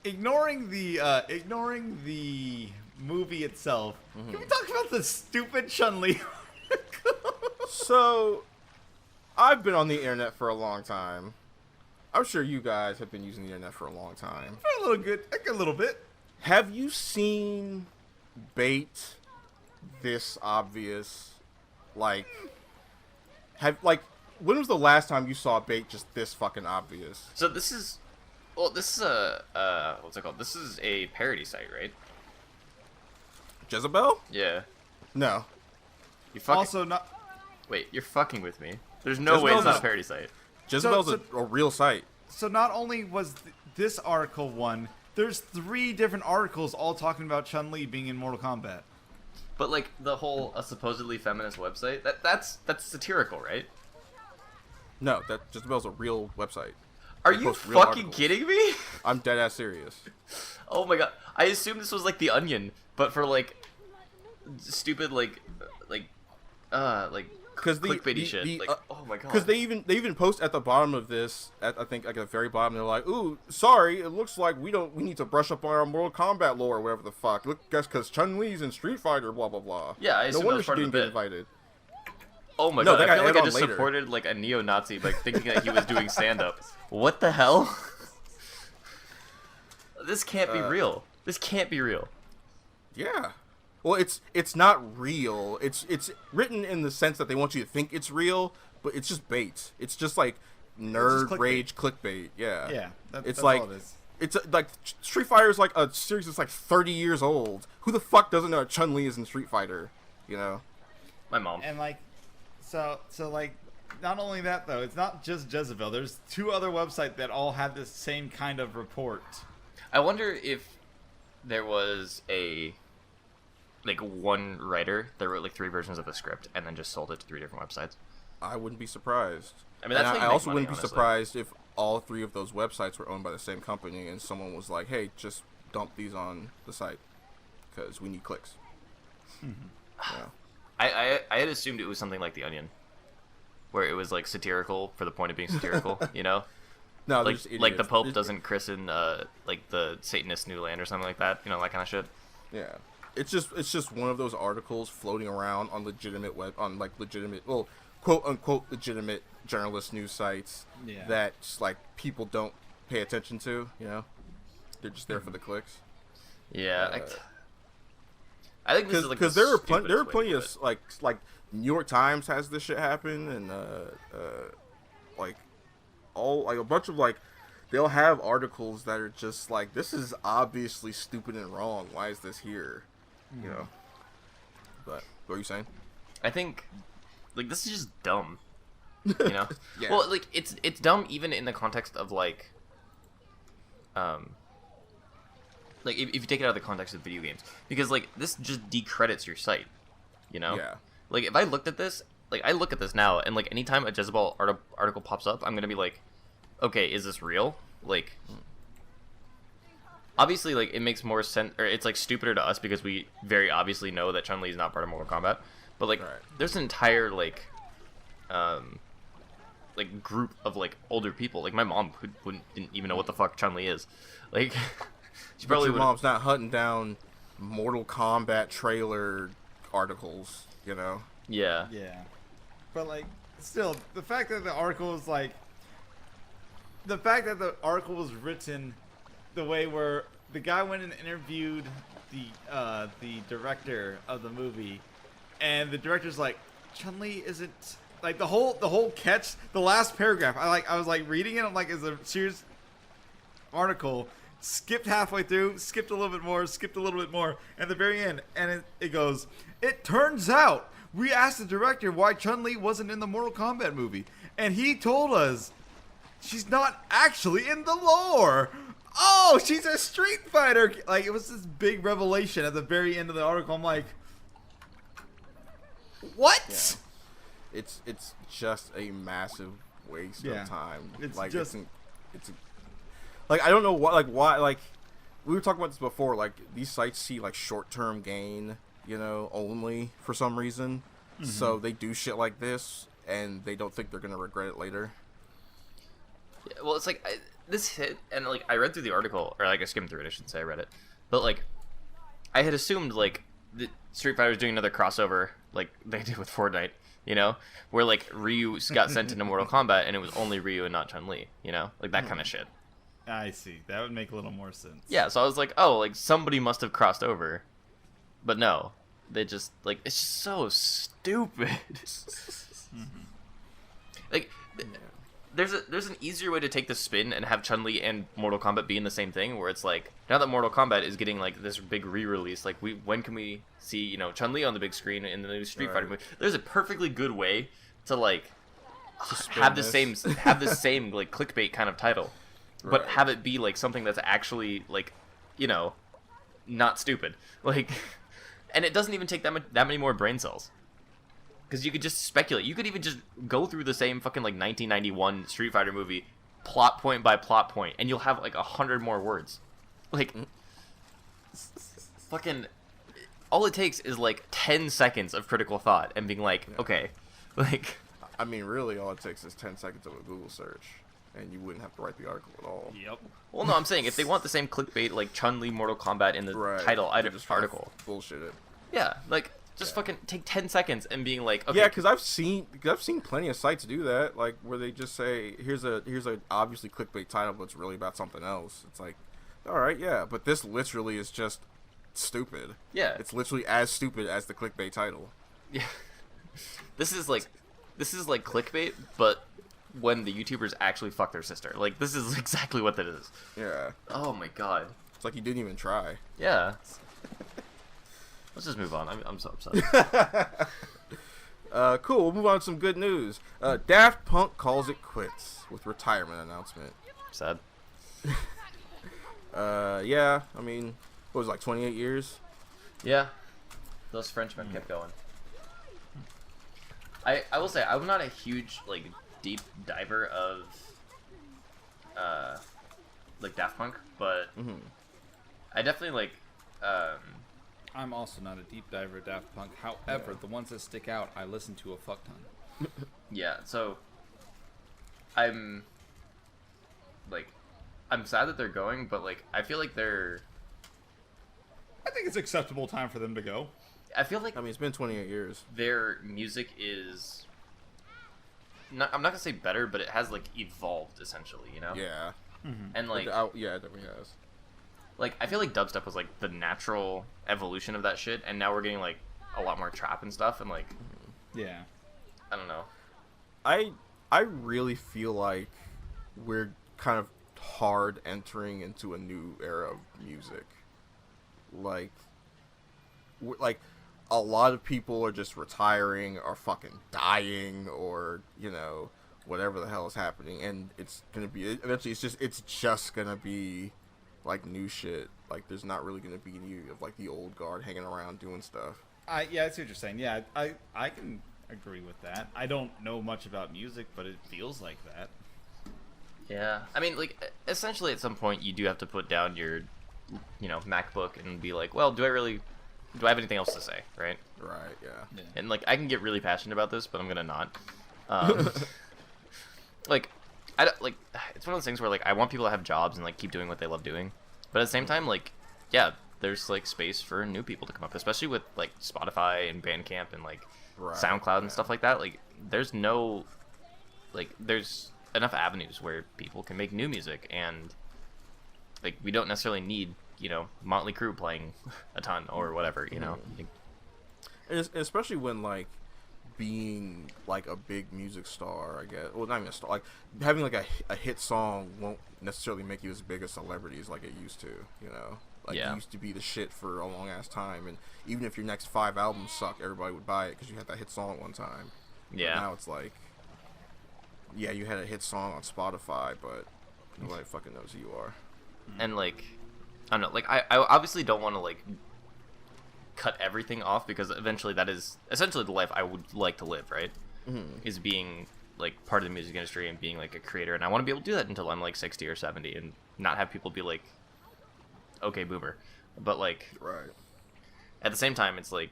ignoring the movie itself, can we talk about the stupid Chun-Li? So, I've been on the internet for a long time. I'm sure you guys have been using the internet for a long time. A little bit. Have you seen bait this obvious? Like, when was the last time you saw bait just this fucking obvious? So this is a what's it called? This is a parody site, right? Jezebel? Yeah. No. You fucking Also not. wait. You're fucking with me. There's no way it's Jezebel's not a not- parody site. Jezebel's So- a real site. So not only was this article one, there's 3 different articles all talking about Chun-Li being in Mortal Kombat. But like the whole supposedly feminist website, that's satirical, right? No, that Jezebel's a real website. Are They you post real fucking articles. kidding me? I'm dead ass serious. Oh my god. I assumed this was like The Onion, but for like stupid like Because clickbaity shit. Like, oh my god. Because they even post at the bottom of this, I think like at the very bottom, they're like, "Ooh, sorry, it looks like we need to brush up on our Mortal Kombat lore, or whatever the fuck. Look, guess because Chun-Li's in Street Fighter, blah blah blah." Yeah, I no assume that wonder was she part of didn't the get bit. invited. Oh my No, god, that I got feel like added I on just later. supported like a neo-Nazi by thinking that he was doing stand-up. What the hell? This can't be real. This can't be real. Yeah. Well, it's not real. It's written in the sense that they want you to think it's real, but it's just bait. It's just like nerd clickbait. rage clickbait. Yeah. Yeah, It's that's like all it is. it's like Street Fighter is like a series that's like 30 years old. Who the fuck doesn't know Chun-Li is in Street Fighter? You know. My mom. And like, so like, not only that though, it's not just Jezebel. There's 2 other websites that all had this same kind of report. I wonder if there was one writer that wrote like 3 versions of the script and then just sold it to 3 different websites. I wouldn't be surprised. I mean, that's how you I make also money, wouldn't be honestly. surprised if all 3 of those websites were owned by the same company and someone was like, "Hey, just dump these on the site because we need clicks." Yeah. I had assumed it was something like The Onion, where it was like satirical for the point of being satirical, you know? No, Like there's the idiots. Pope There's- doesn't christen like the Satanist New Land or something like that, you know, that kind of shit. Yeah, it's just one of those articles floating around on legitimate well, quote unquote legitimate journalist news sites Yeah. that just, like people don't pay attention to. You know, they're just there for the clicks. Yeah, I think this is like Because the there are stupidest way plenty to of do it. like New York Times has this shit happen, and like all like a bunch of like they'll have articles that are just like, this is obviously stupid and wrong. Why is this here? You know. But what are you saying? I think like this is just dumb. You know? Yeah. Well, like it's dumb even in the context of like if you take it out of the context of video games, because like this just decredits your site, you know? Yeah. Like if I looked at this, like I look at this now, and like anytime a Jezebel article pops up, I'm gonna be like, okay, is this real? Like, obviously, like it makes more sense, or it's like stupider to us because we very obviously know that Chun-Li is not part of Mortal Kombat. But like, Right. there's an entire like group of like older people. Like my mom who didn't even know what the fuck Chun-Li is. Like, she But probably your would. mom's not hunting down Mortal Kombat trailer articles, you know? Yeah. Yeah. But like, still, the fact that the article was like, the fact that the article was written the way where the guy went and interviewed the director of the movie, and the director's like, Chun-Li isn't like the whole catch, the last paragraph. I was like reading it. I'm like, it's a serious article. Skipped halfway through, skipped a little bit more, skipped a little bit more, and at the very end, and it goes, it turns out we asked the director why Chun-Li wasn't in the Mortal Kombat movie, and he told us she's not actually in the lore. Oh, she's a Street Fighter. Like, it was this big revelation at the very end of the article. I'm like, what? Yeah. It's just a massive waste Yeah. of time. It's like just- it's like I don't know why we were talking about this before. Like these sites see like short-term gain, only for some reason. So they do shit like this, and they don't think they're gonna regret it later. Yeah, well, it's like this hit, and like I read through the article, or like I skimmed through it. I shouldn't say I read it, but like I had assumed like that Street Fighter was doing another crossover, like they did with Fortnite, where like Ryu got sent into Mortal Kombat, and it was only Ryu and not Chun-Li, like that kind of shit. I see. That would make a little more sense. Yeah, so I was like, oh, like somebody must have crossed over, but no, they just like it's just so stupid. Like. There's an easier way to take the spin and have Chun-Li and Mortal Kombat be in the same thing, where it's like, now that Mortal Kombat is getting like this big re-release, like when can we see Chun-Li on the big screen in the new Street Fighter movie? There's a perfectly good way to like have the same like clickbait kind of title, but have it be like something that's actually like not stupid, like, and it doesn't even take that many more brain cells. Because you could just speculate. You could even just go through the same fucking like 1991 Street Fighter movie, plot point by plot point, and you'll have like 100 more words. Like, fucking, all it takes is like 10 seconds of critical thought and being like, okay, like. I mean, really, all it takes is 10 seconds of a Google search, and you wouldn't have to write the article at all. Yep. Well, no, I'm saying if they want the same clickbait like Chun-Li Mortal Kombat in the title article. Bullshit it. Yeah, like. Just fucking take 10 seconds and being like, okay. Yeah, because I've seen plenty of sites do that, like where they just say, here's a obviously clickbait title, but it's really about something else. It's like, all right, yeah, but this literally is just stupid. Yeah, it's literally as stupid as the clickbait title. Yeah, this is like clickbait, but when the YouTubers actually fuck their sister. Like this is exactly what that is. Yeah. Oh my god. It's like you didn't even try. Yeah. Let's just move on. I'm so upset. Cool. We'll move on to some good news. Daft Punk calls it quits with retirement announcement. Sad. Yeah. I mean, what was it, like 28 years? Yeah. Those Frenchmen kept going. I will say I'm not a huge like deep diver of like Daft Punk, but I definitely like. I'm also not a deep diver of Daft Punk. However, the ones that stick out, I listen to a fuck ton. Yeah, so I'm sad that they're going, but like I feel like I think it's acceptable time for them to go. I feel like it's been 28 years. Their music is not, I'm not gonna say better, but it has like evolved essentially, Yeah. And like yeah, it definitely has. Like, I feel like dubstep was, like, the natural evolution of that shit, and now we're getting, like, a lot more trap and stuff, and, like... Yeah. I don't know. I really feel like we're kind of hard entering into a new era of music. Like, a lot of people are just retiring or fucking dying or, whatever the hell is happening, and it's gonna be... Eventually, it's just gonna be... like new shit. Like there's not really gonna be any of like the old guard hanging around doing stuff. Yeah, I see what you're saying. Yeah, I can agree with that. I don't know much about music, but it feels like that. Yeah, I mean, like essentially at some point you do have to put down your, MacBook and be like, well, do I have anything else to say, right? Right. Yeah. And like I can get really passionate about this, but I'm gonna not. Like. It's one of those things where like I want people to have jobs and like keep doing what they love doing, but at the same time, like, yeah, there's like space for new people to come up, especially with like Spotify and Bandcamp and like SoundCloud and stuff like that. Like, there's enough avenues where people can make new music, and like we don't necessarily need Motley Crue playing a ton or whatever, And especially when like being like a big music star, I guess. Well, not even a star. Like having like a hit song won't necessarily make you as big a celebrity as like it used to. Like you used to be the shit for a long ass time, and even if your next 5 albums suck, everybody would buy it because you had that hit song one time. Yeah. But now it's like, yeah, you had a hit song on Spotify, but nobody fucking knows who you are. And like, I don't know. Like I obviously don't want to like cut everything off, because eventually that is essentially the life I would like to live, right? Is being like part of the music industry and being like a creator, and I want to be able to do that until I'm like 60 or 70 and not have people be like, okay boomer, but like Right. at the same time, it's like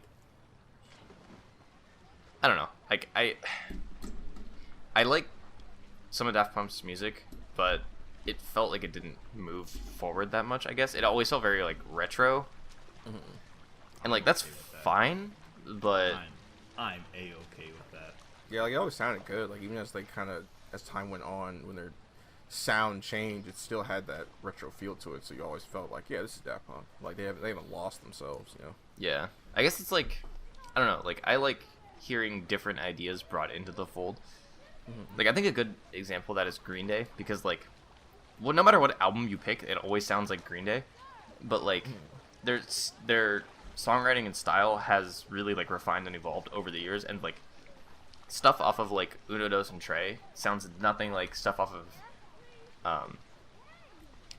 I don't know. Like I like some of Daft Punk's music, but it felt like it didn't move forward that much. I guess it always felt very like retro, and like that's fine, but I'm a-okay with that. Yeah, like it always sounded good. Like even as they kind of as time went on, when their sound changed, it still had that retro feel to it. So you always felt like, yeah, this is Daft Punk. Like they haven't lost themselves, you know. yeah. I guess it's like I don't know. Like I like hearing different ideas brought into the fold. Like I think a good example of that is Green Day, because like, well, no matter what album you pick, it always sounds like Green Day, but like their songwriting and style has really like refined and evolved over the years, and like stuff off of like Uno Dos and Trey sounds nothing like stuff off of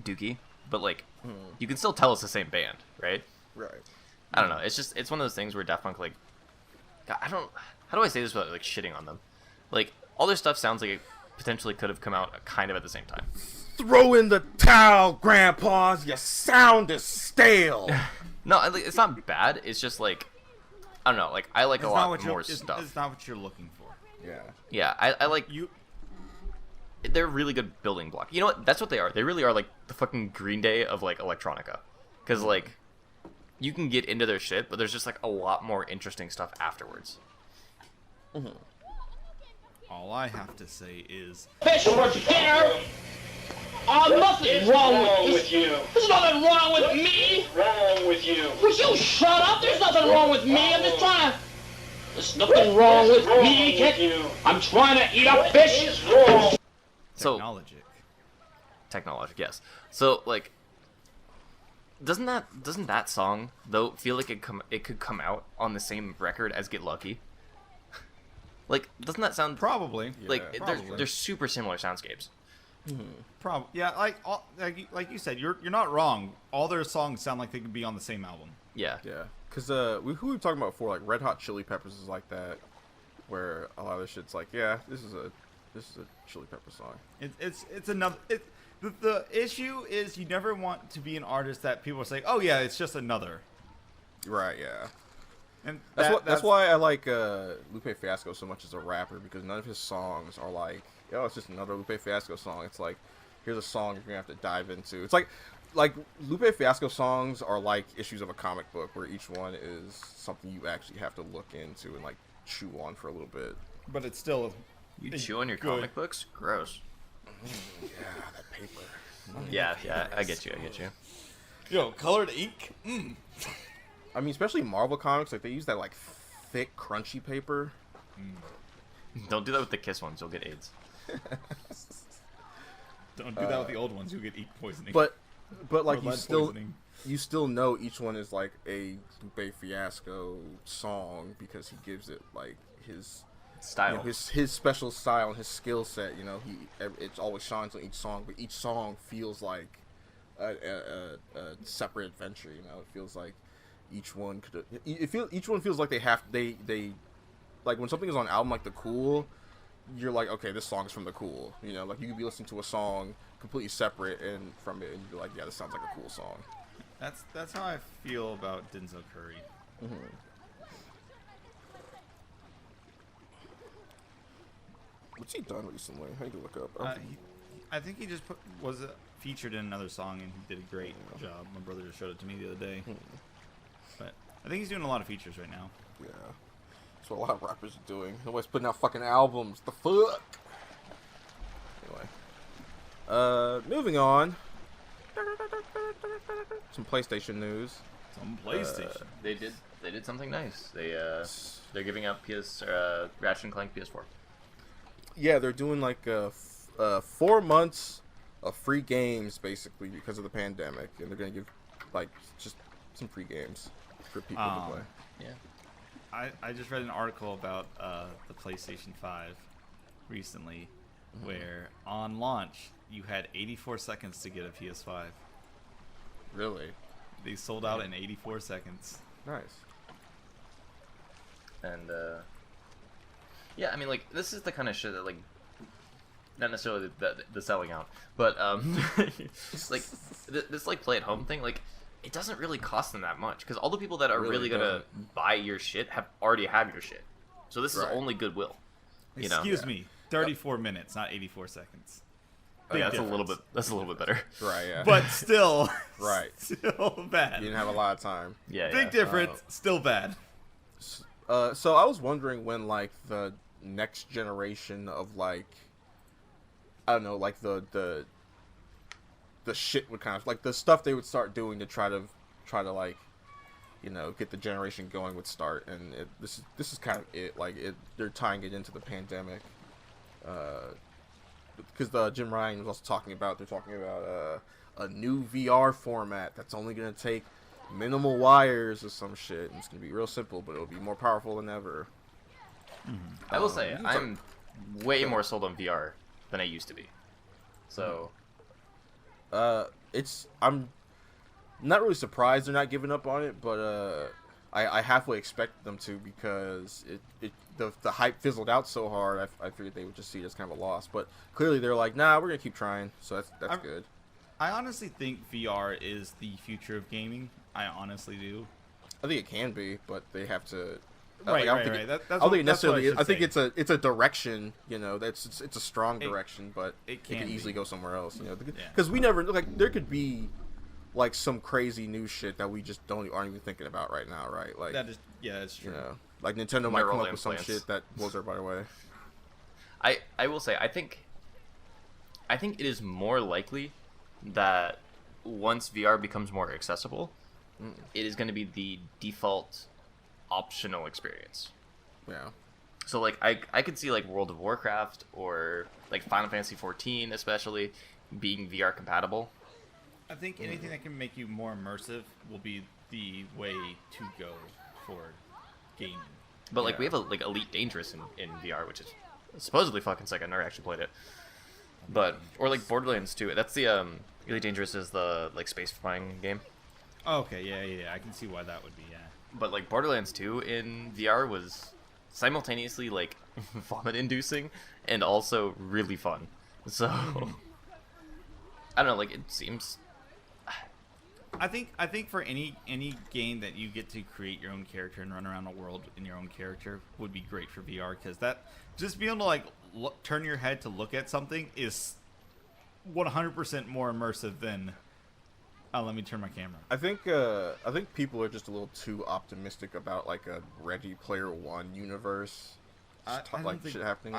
Dookie, but like you can still tell it's the same band, right? Right. I don't know. It's one of those things where Daft Punk, like, God, how do I say this without like shitting on them? Like all their stuff sounds like it potentially could have come out kind of at the same time. Throw in the towel, grandpas. Your sound is stale. No, it's not bad. It's just like I don't know. Like I like a lot more stuff. It's not what you're looking for. Yeah. Yeah, I like you. They're really good building block. You know what? That's what they are. They really are like the fucking Green Day of like electronica, because like you can get into their shit, but there's just like a lot more interesting stuff afterwards. All I have to say is, Fish for dinner. Nothing wrong with you. There's nothing wrong with me. Wrong with you. Would you shut up? There's nothing wrong with me. I'm just trying. There's nothing wrong with me, kid. I'm trying to eat a fish. So technologic, yes. So like, doesn't that song though feel like it could come out on the same record as Get Lucky? Like, doesn't that sound probably like Yeah, they're super similar soundscapes? Yeah, like you said, you're not wrong. All their songs sound like they could be on the same album. Yeah. Yeah. Because who we were talking about before, like Red Hot Chili Peppers is like that, where a lot of this shit's like, yeah, this is a Chili Pepper song. It's another. The issue is you never want to be an artist that people say, oh yeah, it's just another. Right. Yeah. And That's why I like Lupe Fiasco so much as a rapper, because none of his songs are like, oh, it's just another Lupe Fiasco song. It's like, here's a song you're gonna have to dive into. It's like Lupe Fiasco songs are like issues of a comic book, where each one is something you actually have to look into and like chew on for a little bit. But it's still You chew on your comic books? Gross. Yeah, that paper. Yeah, I get you. Yo, colored ink. I mean, especially Marvel comics, like they use that like thick, crunchy paper. Don't do that with the Kiss ones. You'll get AIDS. Don't do that with the old ones. You'll get ink poisoning. But like Or you lead still poisoning. you still know each one is like a Lupe Fiasco song, because he gives it like his Style. you know, his special style and his skill set. You know, it always shines on each song, but each song feels like a separate adventure. You know, it feels like each one feels like they like when something is on an album like The Cool, you're like, okay, this song's from The Cool. You know, like you could be listening to a song completely separate and from it, and you're like, yeah, this sounds like a cool song. That's how I feel about Denzel Curry. What's he done recently? I need to look up. I think he just was featured in another song, and he did a great job. My brother just showed it to me the other day. But I think he's doing a lot of features right now. Yeah, that's what a lot of rappers are doing. Nobody's putting out fucking albums. The fuck. Anyway, moving on. Some PlayStation news. Some PlayStation. They did something nice. They're giving out Ratchet and Clank PS4. Yeah, they're doing like 4 months of free games basically because of the pandemic, and they're gonna give like just some free games for people to play. Yeah. I just read an article about the PlayStation 5 recently, where on launch you had 84 seconds to get a PS5. Really? They sold out in 84 seconds. Nice. And yeah, I mean, like, this is the kind of shit that, like, not necessarily the selling out, but like this like play at home thing, like, it doesn't really cost them that much because all the people that are Really really gonna buy your shit already have your shit. So this is Right. only goodwill. You know? Excuse me, 34 minutes, not 84 seconds. Big Yeah, that's a difference. little bit better. Right. Yeah. But still, Right. still bad. You didn't have a lot of time. Yeah, Big difference, still bad. So I was wondering when like the next generation of like, I don't know, like the shit would kind of like the stuff they would start doing to try to like, you know, get the generation going would start, and this is kind of it. Like they're tying it into the pandemic, because Jim Ryan was also talking about a new VR format that's only gonna take minimal wires or some shit, and it's gonna be real simple, but it'll be more powerful than ever. I will say I'm way more sold on VR than I used to be. So I'm not really surprised they're not giving up on it, but I halfway expected them to, because the hype fizzled out so hard. I figured they would just see it as kind of a loss, but clearly they're like, nah, we're gonna keep trying, so that's good. I honestly think VR is the future of gaming. I honestly do. I think it can be, but they have to. Right, I don't think right. it- That's I don't think what- it that's what I necessarily. should I think say. it's a direction. You know, it's a strong direction, but it it can can easily be. go somewhere else. You know, Yeah. because we never like there could be like some crazy new shit that we just aren't even thinking about right now, right? Like That is, yeah, that's true. you know, like Nintendo might come Neural up with some implants. shit that blows everybody away. I will say I think it is more likely that once VR becomes more accessible, it is going to be the default optional experience. Yeah. So like I could see like World of Warcraft or like Final Fantasy 14 especially being VR compatible. I think anything that can make you more immersive will be the way to go for gaming. But like Yeah. we have a like Elite Dangerous in VR, which is supposedly fucking sick. I've never actually played it. But or like Borderlands 2. That's the Elite Dangerous is the like space flying game. Oh, okay, yeah. I can see why that would be, yeah. But like Borderlands 2 in VR was simultaneously like vomit inducing and also really fun. So I don't know, like it seems I think for any game that you get to create your own character and run around the world in your own character would be great for VR, because that just being able to like turn your head to look at something is 100% more immersive than let me turn my camera. I think people are just a little too optimistic about like a Ready Player One universe, I don't like think- shit happening.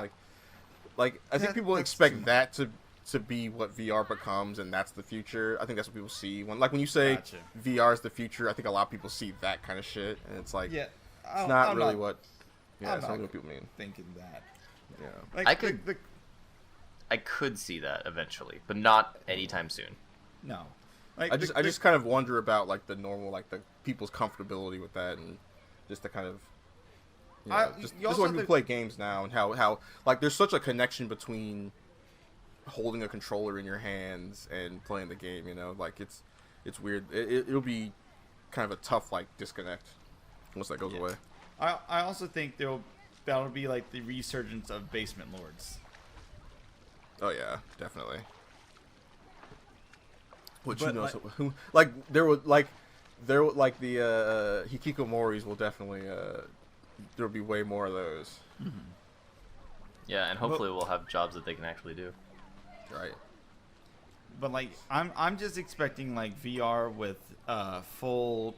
Like I think people that's expect too that to be what VR becomes, and that's the future. I think that's what people see when you say Gotcha. VR is the future. I think a lot of people see that kind of shit, and it's like Yeah, it's not really what. Yeah, I'm it's not not really what people mean. thinking that. Yeah. Like, I could- the- I could see that eventually, but not anytime soon. no. Like, I just kind of wonder about like the normal like the people's comfortability with that, and just the kind of just you also when have people to- play games now, and how like there's such a connection between holding a controller in your hands and playing the game. You know, like it's weird. It'll be kind of a tough like disconnect once that goes away. I also think that'll be like the resurgence of basement lords. Oh yeah, definitely. Which But, who knows? like- Who like there would like the hikikomoris will definitely there'll be way more of those. Yeah, and hopefully we'll have jobs that they can actually do. Right. But like I'm just expecting like VR with full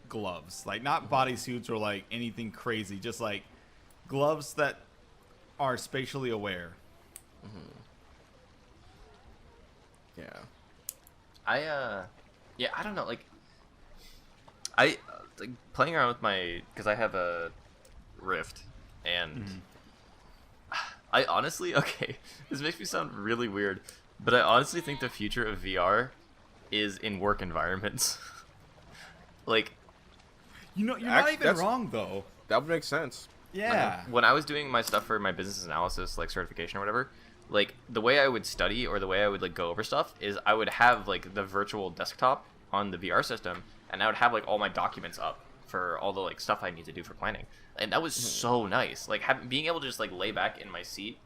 gloves, like not bodysuits or like anything crazy, just like gloves that are spatially aware. Yeah. I don't know, like I like playing around with my, because I have a Rift, and I honestly, okay, this makes me sound really weird, but I honestly think the future of VR is in work environments. Like You know, you're Actually, not even that's- wrong though. That would make sense. Yeah. when I was doing my stuff for my business analysis, like certification or whatever, like the way I would study or the way I would like go over stuff is I would have like the virtual desktop on the VR system, and I would have like all my documents up for all the like stuff I need to do for planning, and that was so nice. Like being able to just like lay back in my seat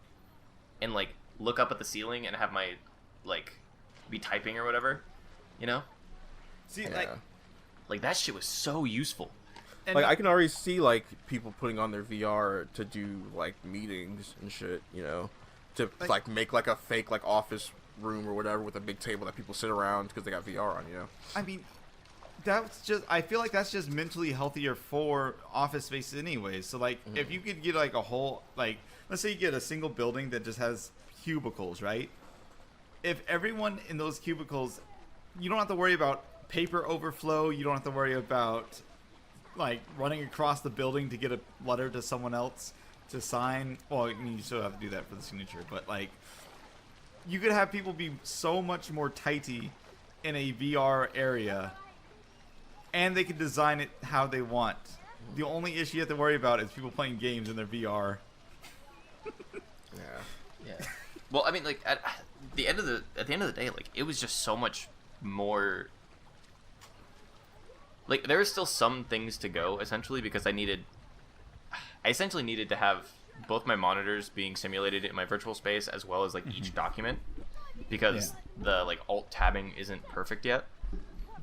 and like look up at the ceiling and have my like be typing or whatever, you know. See, Yeah. like Like that shit was so useful. And Like I can already see like people putting on their VR to do like meetings and shit, you know, to like make like a fake like office room or whatever with a big table that people sit around because they got VR on, you know. I mean, I feel like that's just mentally healthier for office spaces anyways. So like if you could get like a whole, like let's say you get a single building that just has cubicles, right? If everyone in those cubicles, you don't have to worry about paper overflow, you don't have to worry about like running across the building to get a letter to someone else to sign. Well, I mean, you still have to do that for the signature, but like you could have people be so much more tighty in a VR area, and they can design it how they want. The only issue you have to worry about is people playing games in their VR. Yeah. Well, I mean, like at the end of the day, like it was just so much more. Like there were still some things to go essentially because I essentially needed to have both my monitors being simulated in my virtual space as well as like each document because the like alt tabbing isn't perfect yet.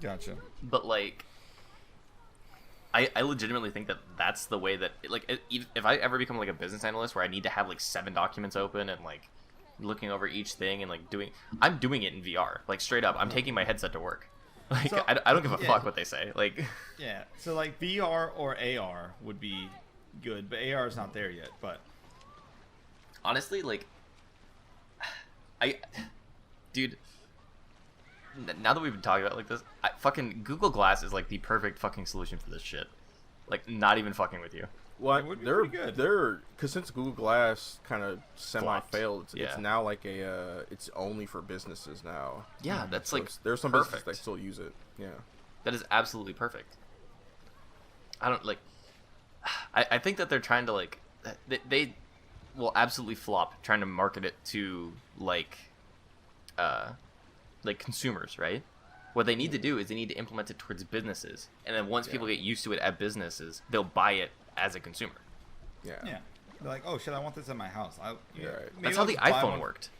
Gotcha. But like I legitimately think that that's the way that if I ever become like a business analyst where I need to have like 7 documents open and like looking over each thing and like I'm doing it in VR, like straight up. I'm taking my headset to work. Like So, I don't give a fuck what they say. Like Yeah. So like VR or AR would be good, but AR is not there yet. But honestly, like dude, now that we've been talking about it like this, fucking Google Glass is like the perfect fucking solution for this shit. Like not even fucking with you. Well, It would be pretty good. they're because since Google Glass kind of semi-failed, it's Yeah. now like it's only for businesses now. Yeah, that's So like there's some perfect. businesses that still use it. Yeah. That is absolutely perfect. I don't like. I think that they're trying to like they will absolutely flop trying to market it to like consumers, right? What they need to do is they need to implement it towards businesses, and then once people get used to it at businesses, they'll buy it as a consumer. Yeah. yeah, they're like, oh shit, I want this in my house. Right. Maybe That's I'll how the just buy iPhone one. worked.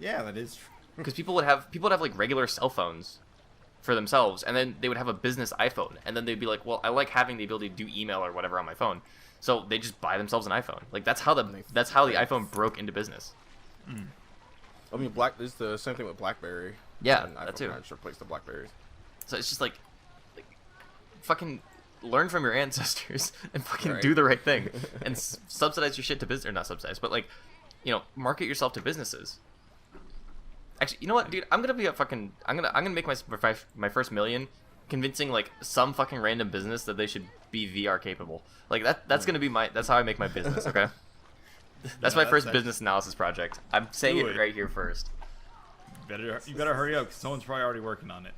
Yeah, that is true. Because people would have like regular cell phones for themselves, and then they would have a business iPhone, and then they'd be like, well, I like having the ability to do email or whatever on my phone, so they just buy themselves an iPhone. Like that's how the iPhone broke into business. I mean, it's the same thing with BlackBerry. Yeah, And that iPhone too. kinda just replaced the BlackBerries. So it's just like fucking learn from your ancestors and fucking Right. do the right thing and subsidize your shit to business, or not subsidize, but like, you know, market yourself to businesses. Actually, you know what, dude? I'm gonna make my first million convincing like some fucking random business that they should be VR capable. Like that's gonna be that's how I make my business. Okay. That's my first business analysis project. I'm saying Do it it. right here first. You better hurry up, because someone's probably already working on it.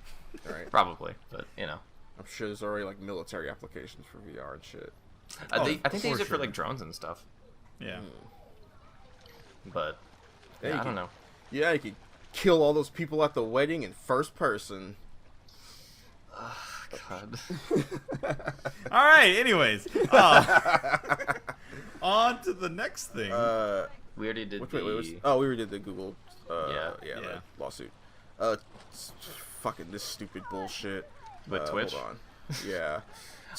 All right. Probably, but you know. I'm sure there's already like military applications for VR and shit. I think they for use it for sure. like drones and stuff. Yeah. But Yeah, yeah, you I don't can- know. Yeah, you could kill all those people at the wedding in first person. God. All right. Anyways, on to the next thing. We already did We already did the Google. Yeah. The lawsuit. Fucking this stupid bullshit. With Twitch? Hold on. Yeah.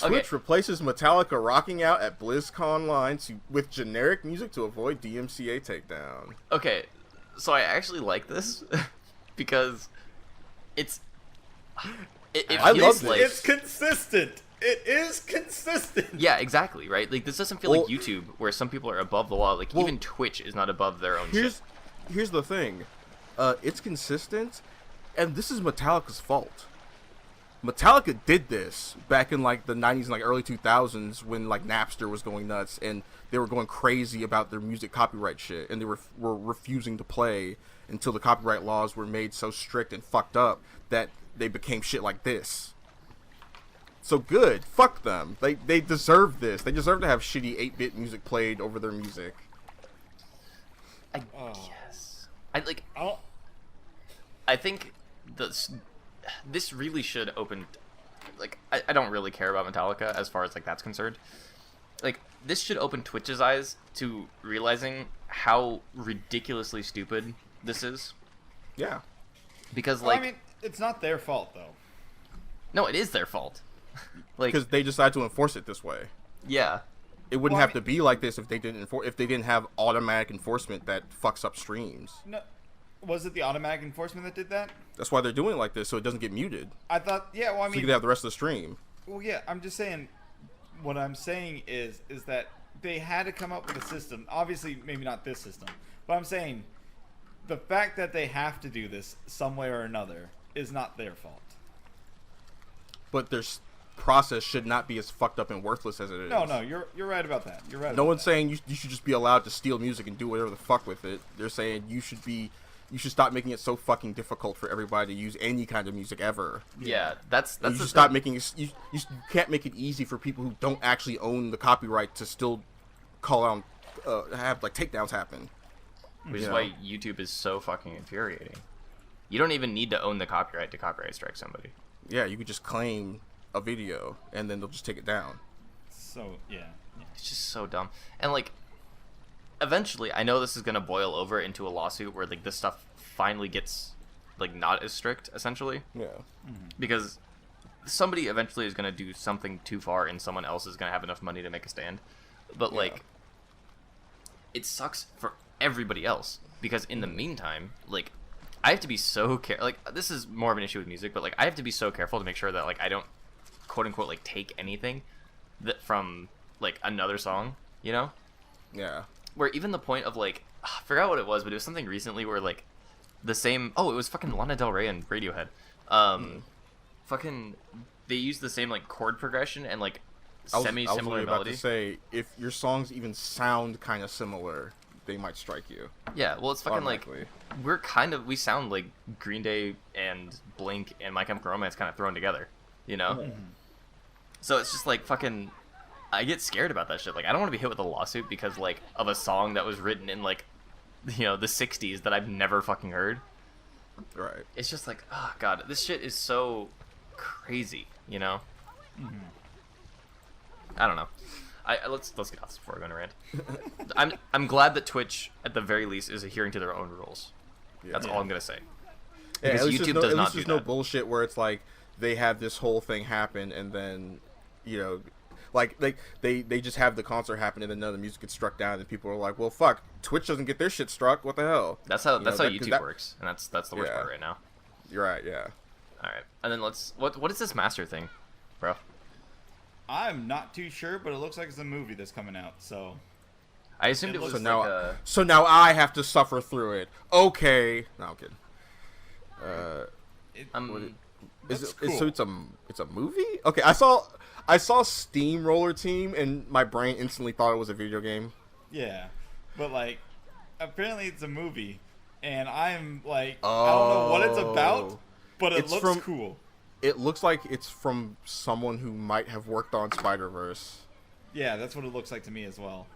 Okay. Twitch replaces Metallica rocking out at BlizzCon line with generic music to avoid DMCA takedown. Okay, so I actually like this because it I feels love this. like It's consistent. It is consistent. yeah, exactly, right? Like this doesn't feel Well- like YouTube where some people are above the law. Like Well, even Twitch is not above their own shit. Here's the thing. It's consistent, and this is Metallica's fault. Metallica did this back in like the 90s and like early 2000s when like Napster was going nuts and they were going crazy about their music copyright shit, and they were refusing to play until the copyright laws were made so strict and fucked up that they became shit like this. So good. Fuck them. They deserve this. They deserve to have shitty 8-bit music played over their music. I guess. I think this really should open. Like, I don't really care about Metallica as far as like that's concerned. Like, this should open Twitch's eyes to realizing how ridiculously stupid this is. Yeah. Because Well, like, I mean, it's not their fault though. No, it is their fault. Like, because they decide to enforce it this way. yeah. It wouldn't have to be like this if they didn't have automatic enforcement that fucks up streams. No, was it the automatic enforcement that did that? That's why they're doing it like this, so it doesn't get muted. I thought, yeah. Well, I So mean, you can have the rest of the stream. well, yeah. I'm just saying. What I'm saying is that they had to come up with a system. Obviously, maybe not this system, but I'm saying the fact that they have to do this some way or another is not their fault. But their process should not be as fucked up and worthless as it is. No, you're right about that. You're right. No about one's that. saying you should just be allowed to steal music and do whatever the fuck with it. They're saying you should stop making it so fucking difficult for everybody to use any kind of music ever. Yeah, that's You should stop making it. You can't make it easy for people who don't actually own the copyright to still call out, have like takedowns happen. which you is know? why YouTube is so fucking infuriating. You don't even need to own the copyright to copyright strike somebody. Yeah, you could just claim a video and then they'll just take it down. So yeah. It's just so dumb. And like, eventually, I know this is gonna boil over into a lawsuit where like this stuff finally gets like not as strict, essentially, Yeah. because somebody eventually is gonna do something too far, and someone else is gonna have enough money to make a stand. But like, it sucks for everybody else because in the meantime, like, I have to be so like this is more of an issue with music, but like I have to be so careful to make sure that like I don't quote unquote like take anything that from like another song, you know? Yeah. Where even the point of like I forgot what it was, but it was something recently where like the same it was fucking Lana Del Rey and Radiohead. Fucking they used the same like chord progression and like I was similar literally about melody. to say, if your songs even sound kind of similar, they might strike you. Yeah, well, it's fucking like Automatically. we sound like Green Day and Blink and My Chemical Romance kind of thrown together, you know? So it's just like fucking, I get scared about that shit. Like, I don't want to be hit with a lawsuit because like of a song that was written in like, you know, the 60s that I've never fucking heard. Right. It's just like, oh god, this shit is so crazy, you know? I don't know. Let's get off this before I go on a rant. I'm glad that Twitch, at the very least, is adhering to their own rules. That's all I'm gonna say. Yeah, Because at least YouTube there's does not do there's no that. bullshit where it's like they have this whole thing happen and then, you know, like they just have the concert happen and then none of the music gets struck down and people are like, well, fuck, Twitch doesn't get their shit struck. What the hell? That's how You know, YouTube works, and that's the worst Yeah. part right now. You're right. Yeah. All right, and then what is this master thing, bro? I'm not too sure, but it looks like it's a movie that's coming out. So I assumed It it was looks like So now I have to suffer through it. Okay. No, I'm kidding. That's So it's a movie? Okay, I saw Steamroller Team and my brain instantly thought it was a video game. yeah, but like apparently it's a movie, and I'm like I don't know what it's about, but it It's looks cool. It looks like it's from someone who might have worked on Spider-Verse. Yeah, that's what it looks like to me as well.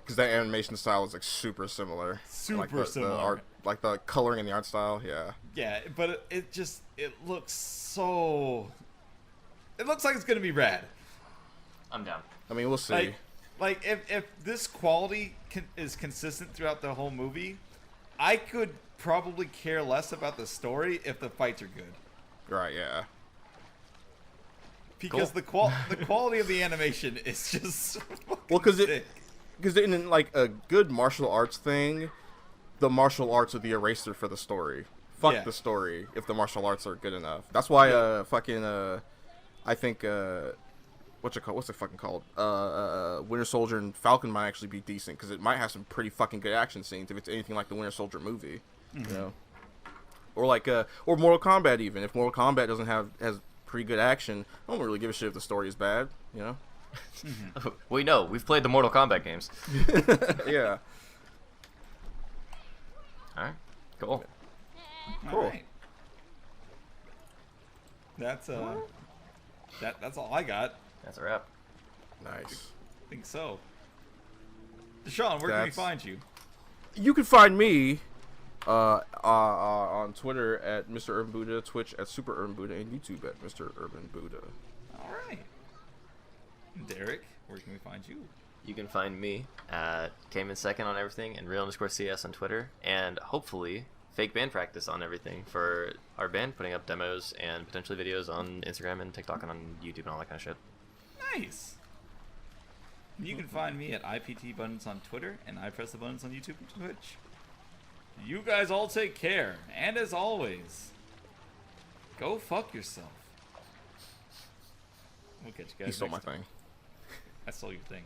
Because that animation style is like super similar. Super similar. The art, like the coloring and the art style, yeah. Yeah, but it looks so. It looks like it's gonna be rad. I'm down. I mean, we'll see. Like if this quality is consistent throughout the whole movie, I could probably care less about the story if the fights are good. Right, yeah. Because the quality of the animation is just Well, because sick. in like a good martial arts thing, the martial arts are the eraser for the story. Fuck Yeah. the story if the martial arts are good enough. That's why I think what's it fucking called? Winter Soldier and Falcon might actually be decent because it might have some pretty fucking good action scenes if it's anything like the Winter Soldier movie, you know. Or like or Mortal Kombat even. If Mortal Kombat has pretty good action, I don't really give a shit if the story is bad, you know. We know we've played the Mortal Kombat games. Yeah. All right, cool. Cool. Alright. That's that's all I got. That's a wrap. Nice. I think so. Deshaun, where can we find you? You can find me on Twitter at Mr. Urban Buddha, Twitch at Super Urban Buddha, and YouTube at Mr. Urban Buddha. All right. Derek, where can we find you? You can find me at Came in Second on everything and real_CS on Twitter, and hopefully fake band practice on everything for our band, putting up demos and potentially videos on Instagram and TikTok and on YouTube and all that kind of shit. Nice. You can find me at IPT Buttons on Twitter and I Press the Buttons on YouTube and Twitch. You guys all take care, and as always, go fuck yourself. We'll catch you guys. He stole my next time. thing. I stole your thing.